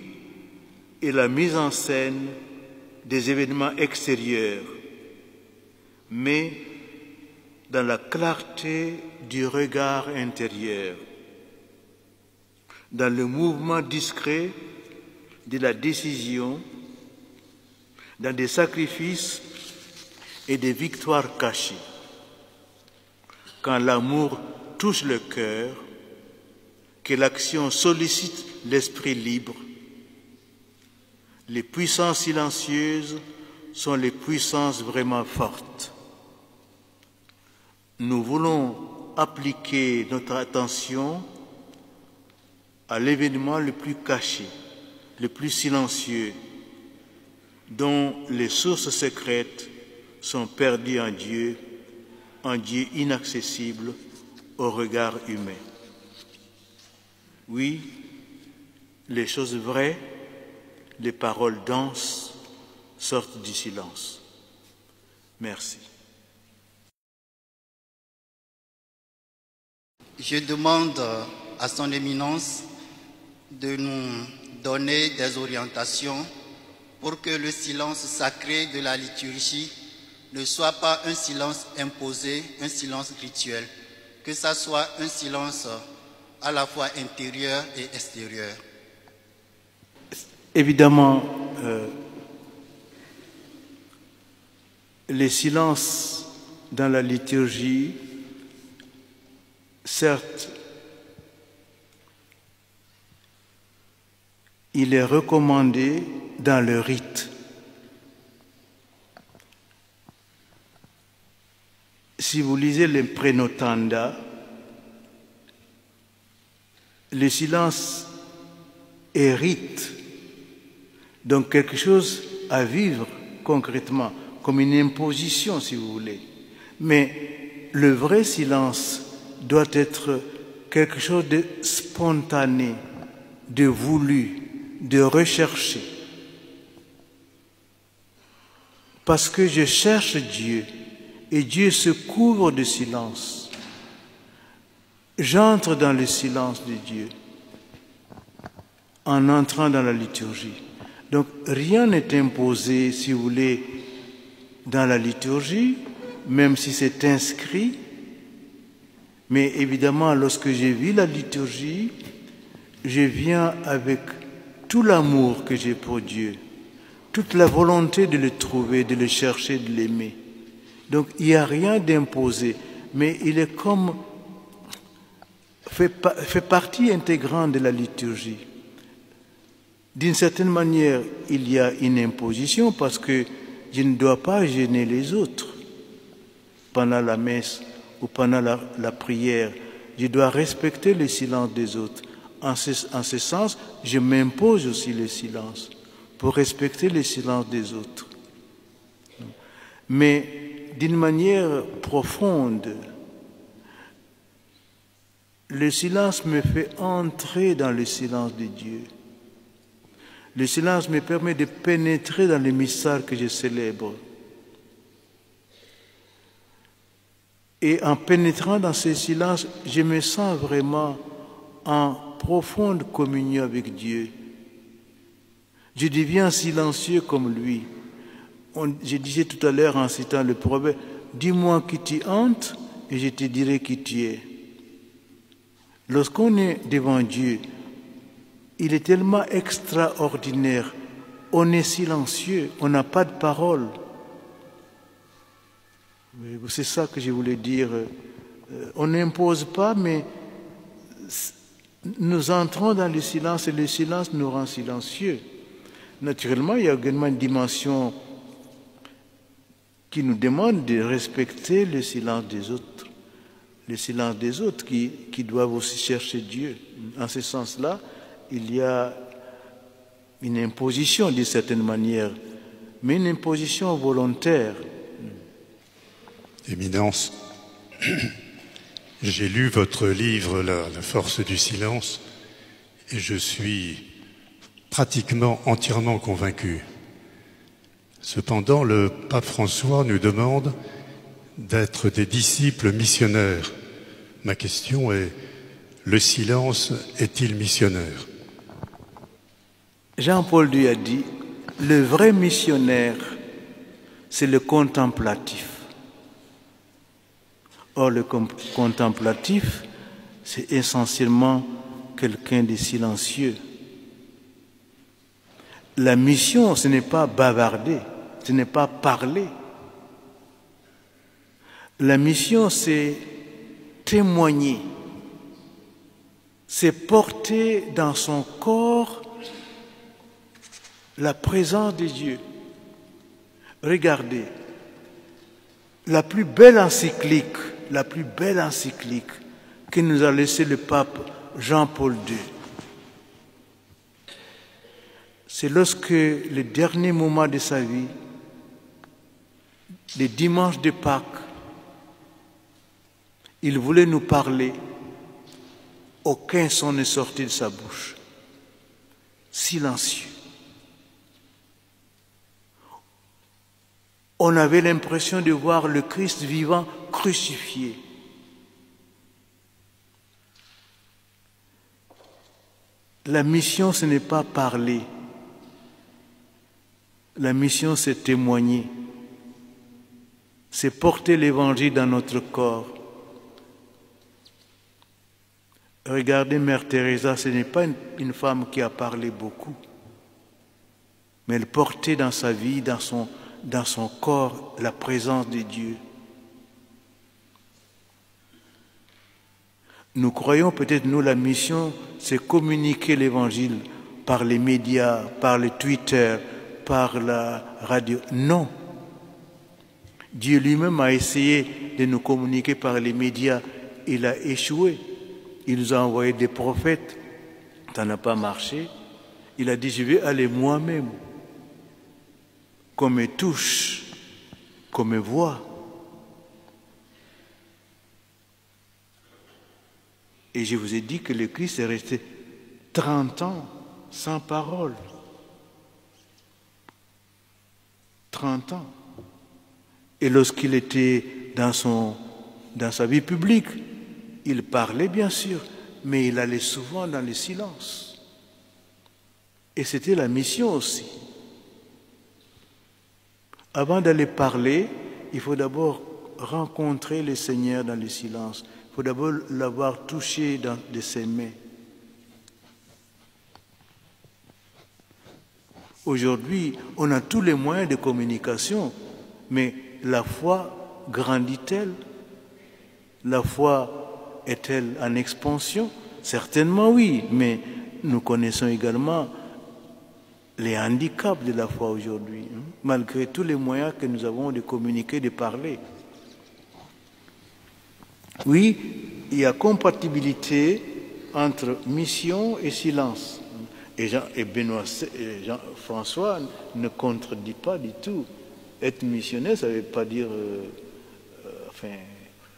et la mise en scène des événements extérieurs, mais dans la clarté du regard intérieur, dans le mouvement discret de la décision, dans des sacrifices et des victoires cachées. Quand l'amour touche le cœur, que l'action sollicite l'esprit libre, les puissances silencieuses sont les puissances vraiment fortes. Nous voulons appliquer notre attention à l'événement le plus caché, le plus silencieux, dont les sources secrètes sont perdues en Dieu inaccessible au regard humain. Oui, les choses vraies, les paroles denses sortent du silence. Merci. Je demande à son éminence de nous donner des orientations pour que le silence sacré de la liturgie ne soit pas un silence imposé, un silence rituel, que ça soit un silence à la fois intérieur et extérieur. Évidemment, les silences dans la liturgie, certes, il est recommandé dans le rite. Si vous lisez les prénotanda, le silence est rite, donc quelque chose à vivre concrètement, comme une imposition si vous voulez. Mais le vrai silence doit être quelque chose de spontané, de voulu, de recherché. Parce que je cherche Dieu et Dieu se couvre de silence. J'entre dans le silence de Dieu en entrant dans la liturgie. Donc rien n'est imposé, si vous voulez, dans la liturgie, même si c'est inscrit. Mais évidemment, lorsque je vis la liturgie, je viens avec tout l'amour que j'ai pour Dieu, toute la volonté de le trouver, de le chercher, de l'aimer. Donc il n'y a rien d'imposé, mais il est comme fait partie intégrante de la liturgie. D'une certaine manière, il y a une imposition parce que je ne dois pas gêner les autres pendant la messe ou pendant la prière. Je dois respecter le silence des autres. En ce sens, je m'impose aussi le silence pour respecter le silence des autres. Mais d'une manière profonde, le silence me fait entrer dans le silence de Dieu. Le silence me permet de pénétrer dans les mystères que je célèbre. Et en pénétrant dans ce silence, je me sens vraiment en profonde communion avec Dieu. Je deviens silencieux comme lui. Je disais tout à l'heure en citant le proverbe, « Dis-moi qui tu hantes et je te dirai qui tu es ». Lorsqu'on est devant Dieu, il est tellement extraordinaire. On est silencieux, on n'a pas de parole. C'est ça que je voulais dire. On n'impose pas, mais nous entrons dans le silence et le silence nous rend silencieux. Naturellement, il y a également une dimension qui nous demande de respecter le silence des autres. Le silence des autres qui doivent aussi chercher Dieu. En ce sens-là, il y a une imposition d'une certaine manière, mais une imposition volontaire. Éminence, j'ai lu votre livre, La force du silence, et je suis pratiquement entièrement convaincu. Cependant, le pape François nous demande d'être des disciples missionnaires. Ma question est, le silence est-il missionnaire ? Jean-Paul II a dit, le vrai missionnaire, c'est le contemplatif. Or, le contemplatif, c'est essentiellement quelqu'un de silencieux. La mission, ce n'est pas bavarder, ce n'est pas parler. La mission, c'est témoigner, c'est porter dans son corps la présence de Dieu. Regardez, la plus belle encyclique que nous a laissé le pape Jean-Paul II, c'est lorsque le dernier moment de sa vie, le dimanche de Pâques, il voulait nous parler, aucun son n'est sorti de sa bouche, silencieux. On avait l'impression de voir le Christ vivant crucifié. La mission, ce n'est pas parler. La mission, c'est témoigner. C'est porter l'Évangile dans notre corps. Regardez Mère Teresa, ce n'est pas une femme qui a parlé beaucoup, mais elle portait dans sa vie, dans son corps, la présence de Dieu. Nous croyons peut-être, nous, la mission, c'est communiquer l'Évangile par les médias, par le Twitter, par la radio. Non. Dieu lui-même a essayé de nous communiquer par les médias. Il a échoué. Il nous a envoyé des prophètes. Ça n'a pas marché. Il a dit, je vais aller moi-même. Qu'on me touche, qu'on me voit. Et je vous ai dit que le Christ est resté 30 ans sans parole. 30 ans. Et lorsqu'il était dans sa vie publique, il parlait bien sûr, mais il allait souvent dans le silence. Et c'était la mission aussi. Avant d'aller parler, il faut d'abord rencontrer le Seigneur dans le silence. Il faut d'abord l'avoir touché de ses mains. Aujourd'hui, on a tous les moyens de communication, mais la foi grandit-elle? La foi est-elle en expansion? Certainement oui, mais nous connaissons également les handicaps de la foi aujourd'hui, malgré tous les moyens que nous avons de communiquer, de parler. Oui, il y a compatibilité entre mission et silence. Et Jean-François ne contredit pas du tout. Être missionnaire, ça ne veut pas dire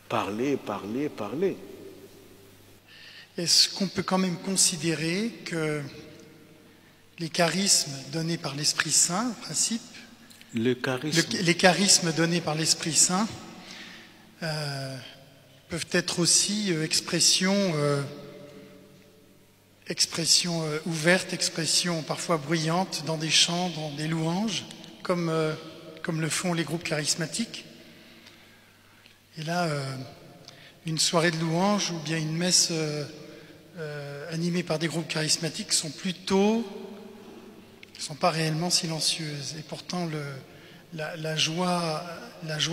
parler. Est-ce qu'on peut quand même considérer que les charismes donnés par l'Esprit Saint, en principe, les charismes donnés par l'Esprit Saint peuvent être aussi expression ouverte, expression parfois bruyante dans des chants, dans des louanges, comme le font les groupes charismatiques. Et là, une soirée de louanges ou bien une messe animée par des groupes charismatiques sont pas réellement silencieuses. Et pourtant, la joie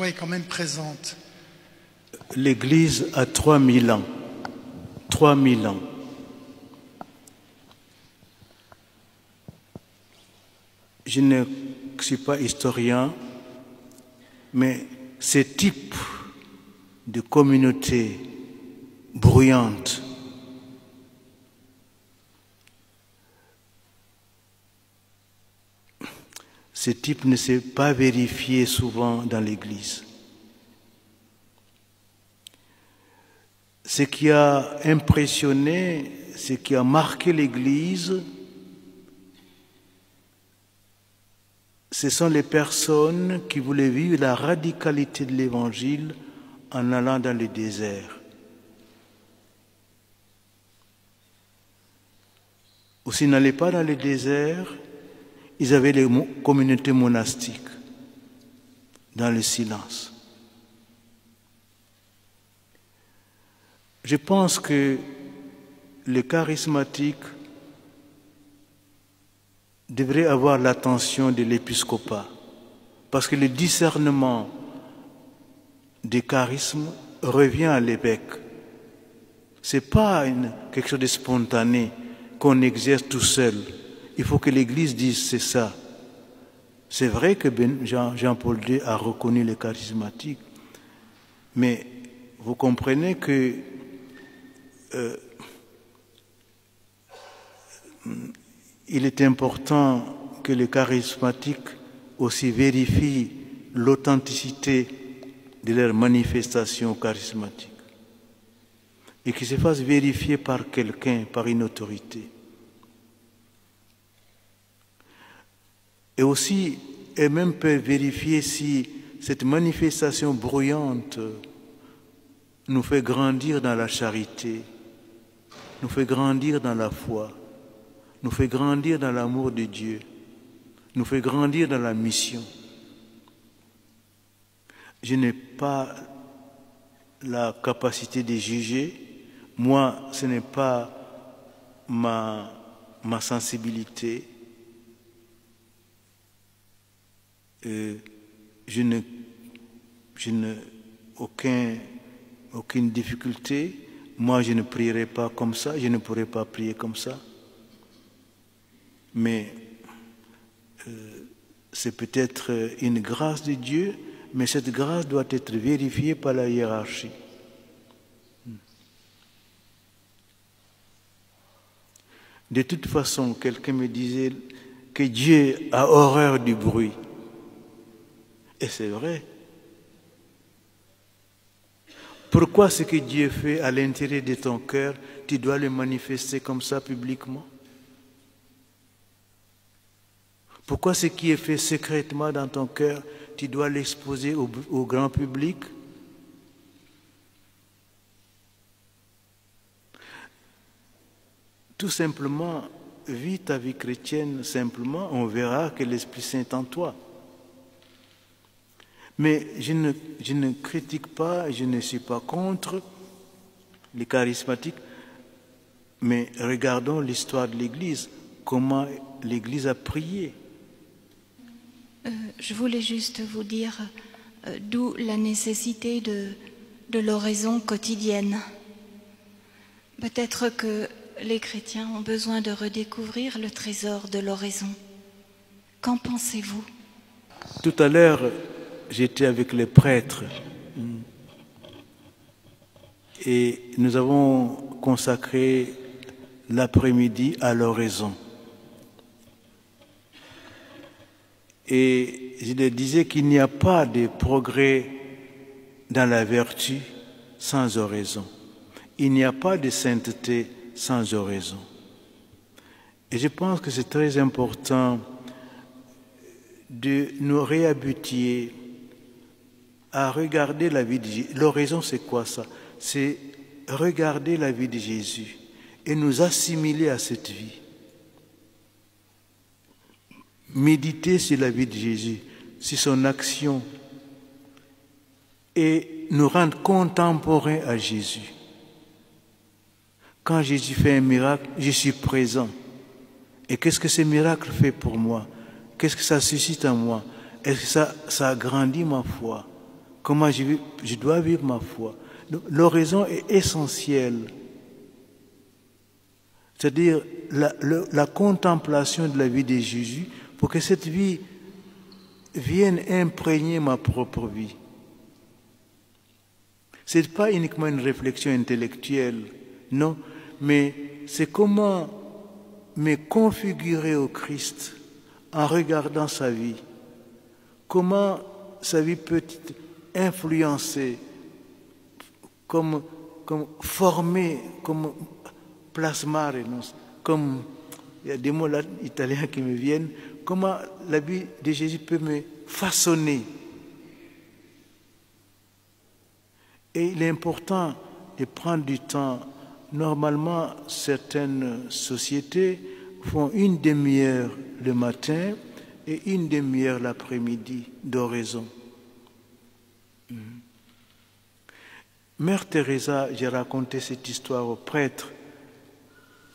est quand même présente. L'Église a 3000 ans. 3000 ans. Je ne suis pas historien, mais ces types de communautés bruyantes, ce type ne s'est pas vérifié souvent dans l'Église. Ce qui a impressionné, ce qui a marqué l'Église, ce sont les personnes qui voulaient vivre la radicalité de l'Évangile en allant dans le désert. Ou s'ils n'allaient pas dans le désert, ils avaient les communautés monastiques, dans le silence. Je pense que les charismatiques devraient avoir l'attention de l'épiscopat, parce que le discernement des charismes revient à l'évêque. Ce n'est pas quelque chose de spontané qu'on exerce tout seul. Il faut que l'Église dise c'est ça. C'est vrai que Jean-Paul II a reconnu les charismatiques, mais vous comprenez que il est important que les charismatiques aussi vérifient l'authenticité de leurs manifestations charismatiques et qu'ils se fassent vérifier par quelqu'un, par une autorité. Et aussi, eux-mêmes peuvent vérifier si cette manifestation bruyante nous fait grandir dans la charité, nous fait grandir dans la foi, nous fait grandir dans l'amour de Dieu, nous fait grandir dans la mission. Je n'ai pas la capacité de juger. Moi, ce n'est pas ma sensibilité. Je n'ai aucune difficulté. Moi, je ne prierai pas comme ça, je ne pourrai pas prier comme ça. Mais c'est peut-être une grâce de Dieu, mais cette grâce doit être vérifiée par la hiérarchie. De toute façon, quelqu'un me disait que Dieu a horreur du bruit. Et c'est vrai. Pourquoi ce que Dieu fait à l'intérieur de ton cœur, tu dois le manifester comme ça publiquement? Pourquoi ce qui est fait secrètement dans ton cœur, tu dois l'exposer au grand public? Tout simplement, vis ta vie chrétienne simplement, on verra que l'Esprit Saint est en toi. Mais je ne critique pas, je ne suis pas contre les charismatiques, mais regardons l'histoire de l'Église, comment l'Église a prié. Je voulais juste vous dire d'où la nécessité de l'oraison quotidienne. Peut-être que les chrétiens ont besoin de redécouvrir le trésor de l'oraison. Qu'en pensez-vous? Tout à l'heure, j'étais avec les prêtres et nous avons consacré l'après-midi à l'oraison. Et je leur disais qu'il n'y a pas de progrès dans la vertu sans oraison. Il n'y a pas de sainteté sans oraison. Et je pense que c'est très important de nous réhabituer à regarder la vie de Jésus. L'oraison, c'est quoi ça? C'est regarder la vie de Jésus et nous assimiler à cette vie. Méditer sur la vie de Jésus, sur son action et nous rendre contemporains à Jésus. Quand Jésus fait un miracle, je suis présent. Et qu'est-ce que ce miracle fait pour moi? Qu'est-ce que ça suscite en moi? Est-ce que ça agrandit ma foi? Comment je dois vivre ma foi? L'oraison est essentielle. C'est-à-dire la contemplation de la vie de Jésus pour que cette vie vienne imprégner ma propre vie. Ce n'est pas uniquement une réflexion intellectuelle, non, mais c'est comment me configurer au Christ en regardant sa vie. Comment sa vie peut influencer, comme former, comme plasmare, comme il y a des mots là, italiens qui me viennent, comment la vie de Jésus peut me façonner. Et il est important de prendre du temps. Normalement, certaines sociétés font une demi-heure le matin et une demi-heure l'après-midi d'oraison. Mère Teresa, j'ai raconté cette histoire au prêtre.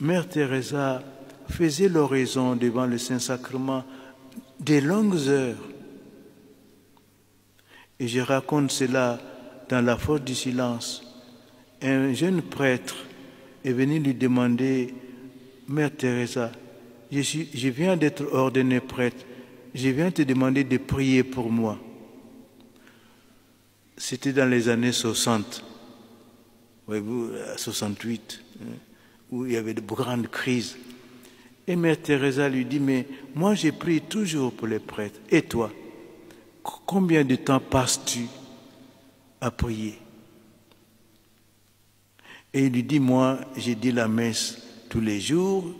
Mère Teresa faisait l'oraison devant le Saint-Sacrement des longues heures. Et je raconte cela dans la force du silence. Un jeune prêtre est venu lui demander, Mère Teresa, je viens d'être ordonné prêtre, je viens te demander de prier pour moi. C'était dans les années 60, voyez-vous, 68, où il y avait de grandes crises. Et Mère Teresa lui dit, mais moi je prie toujours pour les prêtres. Et toi, combien de temps passes-tu à prier? Et il lui dit, moi, j'ai dit la messe tous les jours,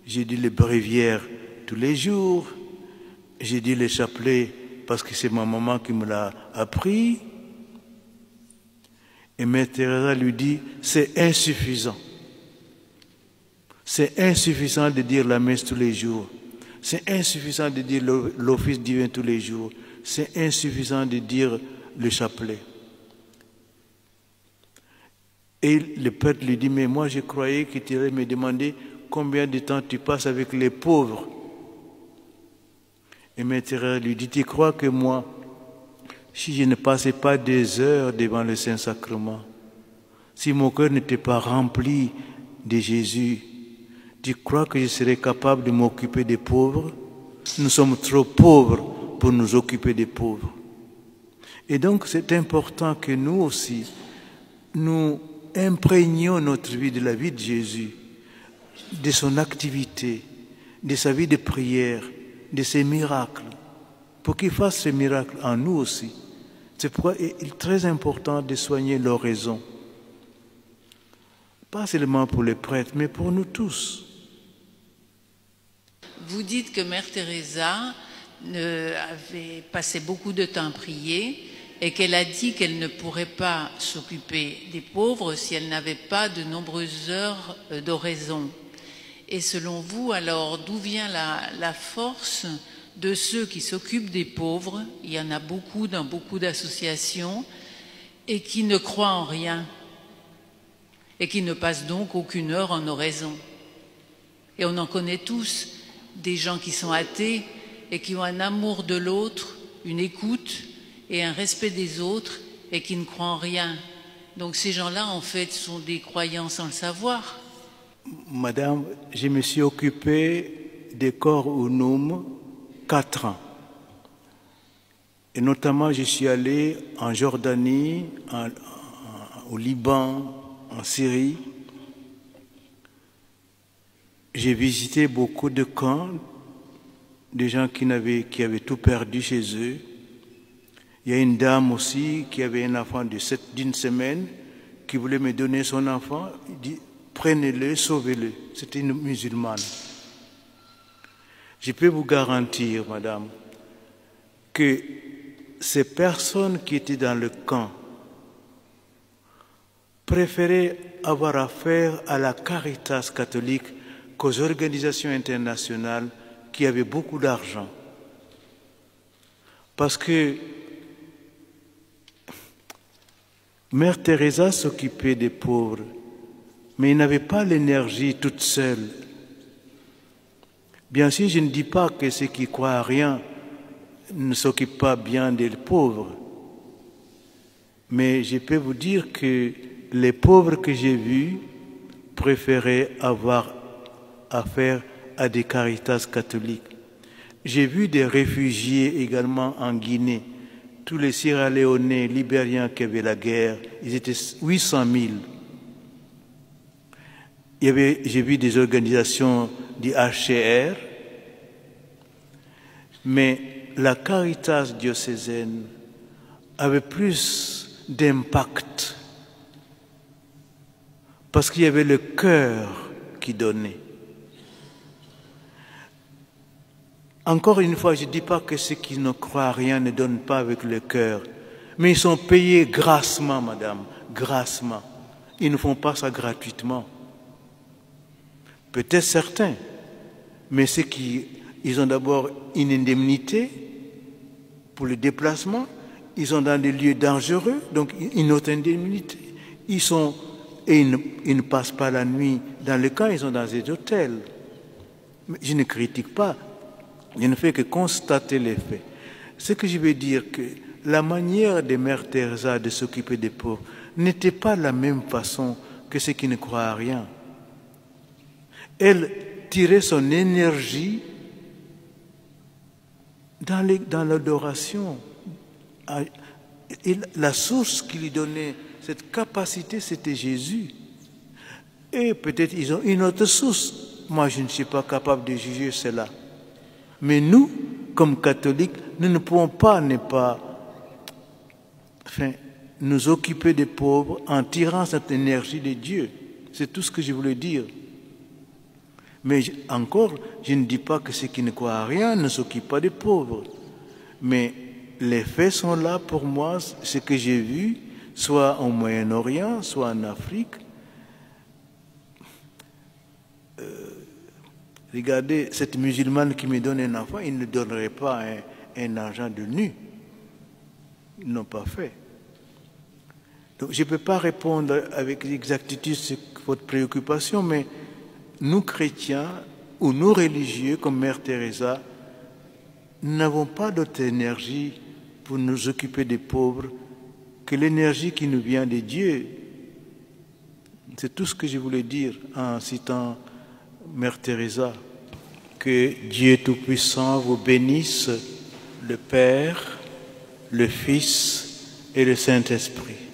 j'ai dit les bréviaires tous les jours, j'ai dit les chapelets parce que c'est ma maman qui me l'a appris. Et Mère Teresa lui dit, c'est insuffisant. C'est insuffisant de dire la messe tous les jours. C'est insuffisant de dire l'office divin tous les jours. C'est insuffisant de dire le chapelet. Et le prêtre lui dit, mais moi je croyais que tu allais me demander combien de temps tu passes avec les pauvres. Et Mère Teresa lui dit, tu crois que moi, si je ne passais pas des heures devant le Saint-Sacrement, si mon cœur n'était pas rempli de Jésus, tu crois que je serais capable de m'occuper des pauvres? Nous sommes trop pauvres pour nous occuper des pauvres. Et donc c'est important que nous aussi, nous imprégnions notre vie de la vie de Jésus, de son activité, de sa vie de prière, de ses miracles, pour qu'il fasse ces miracles en nous aussi. C'est pourquoi il est très important de soigner l'oraison. Pas seulement pour les prêtres, mais pour nous tous. Vous dites que Mère Teresa avait passé beaucoup de temps à prier et qu'elle a dit qu'elle ne pourrait pas s'occuper des pauvres si elle n'avait pas de nombreuses heures d'oraison. Et selon vous, alors, d'où vient la force de ceux qui s'occupent des pauvres? Il y en a beaucoup dans beaucoup d'associations et qui ne croient en rien et qui ne passent donc aucune heure en oraison. Et on en connaît tous, des gens qui sont athées et qui ont un amour de l'autre, une écoute et un respect des autres et qui ne croient en rien. Donc ces gens-là, en fait, sont des croyants sans le savoir. Madame, je me suis occupé des corps unum 4 ans. Et notamment, je suis allé en Jordanie, au Liban, en Syrie. J'ai visité beaucoup de camps, de gens qui avaient tout perdu chez eux. Il y a une dame aussi qui avait un enfant d'une semaine, qui voulait me donner son enfant. Il dit, prenez-le, sauvez-le. C'était une musulmane. Je peux vous garantir, madame, que ces personnes qui étaient dans le camp préféraient avoir affaire à la Caritas catholique qu'aux organisations internationales qui avaient beaucoup d'argent. Parce que Mère Teresa s'occupait des pauvres, mais il n'avait pas l'énergie toute seule. Bien sûr, je ne dis pas que ceux qui croient à rien ne s'occupent pas bien des pauvres, mais je peux vous dire que les pauvres que j'ai vus préféraient avoir affaire à des Caritas catholiques. J'ai vu des réfugiés également en Guinée. Tous les Sierra-Léonais, Libériens qui avaient la guerre, ils étaient 800 000. J'ai vu des organisations du HCR, mais la Caritas diocésaine avait plus d'impact parce qu'il y avait le cœur qui donnait. Encore une fois, je ne dis pas que ceux qui ne croient à rien ne donnent pas avec le cœur, mais ils sont payés grassement, madame, grassement. Ils ne font pas ça gratuitement. Peut-être certains, mais ceux ils ont d'abord une indemnité pour le déplacement, ils sont dans des lieux dangereux, donc une autre indemnité. ils ne passent pas la nuit dans les camps, ils sont dans des hôtels. Mais je ne critique pas, je ne fais que constater les faits. Ce que je veux dire, que la manière de Mère Teresa de s'occuper des pauvres n'était pas la même façon que ceux qui ne croient à rien. Elle tirait son énergie dans l'adoration. Et la source qui lui donnait cette capacité, c'était Jésus. Et peut-être ils ont une autre source. Moi, je ne suis pas capable de juger cela. Mais nous, comme catholiques, nous ne pouvons pas nous occuper des pauvres en tirant cette énergie de Dieu. C'est tout ce que je voulais dire. Mais encore, je ne dis pas que ceux qui ne croient à rien ne s'occupent pas des pauvres. Mais les faits sont là pour moi, ce que j'ai vu, soit au Moyen-Orient, soit en Afrique. Regardez, cette musulmane qui me donne un enfant, il ne donnerait pas un argent de nu. Ils n'ont pas fait. Donc je ne peux pas répondre avec exactitude sur votre préoccupation, mais nous chrétiens ou nous religieux comme Mère Teresa, nous n'avons pas d'autre énergie pour nous occuper des pauvres que l'énergie qui nous vient de Dieu. C'est tout ce que je voulais dire en citant Mère Teresa. Que Dieu Tout-Puissant vous bénisse, le Père, le Fils et le Saint-Esprit.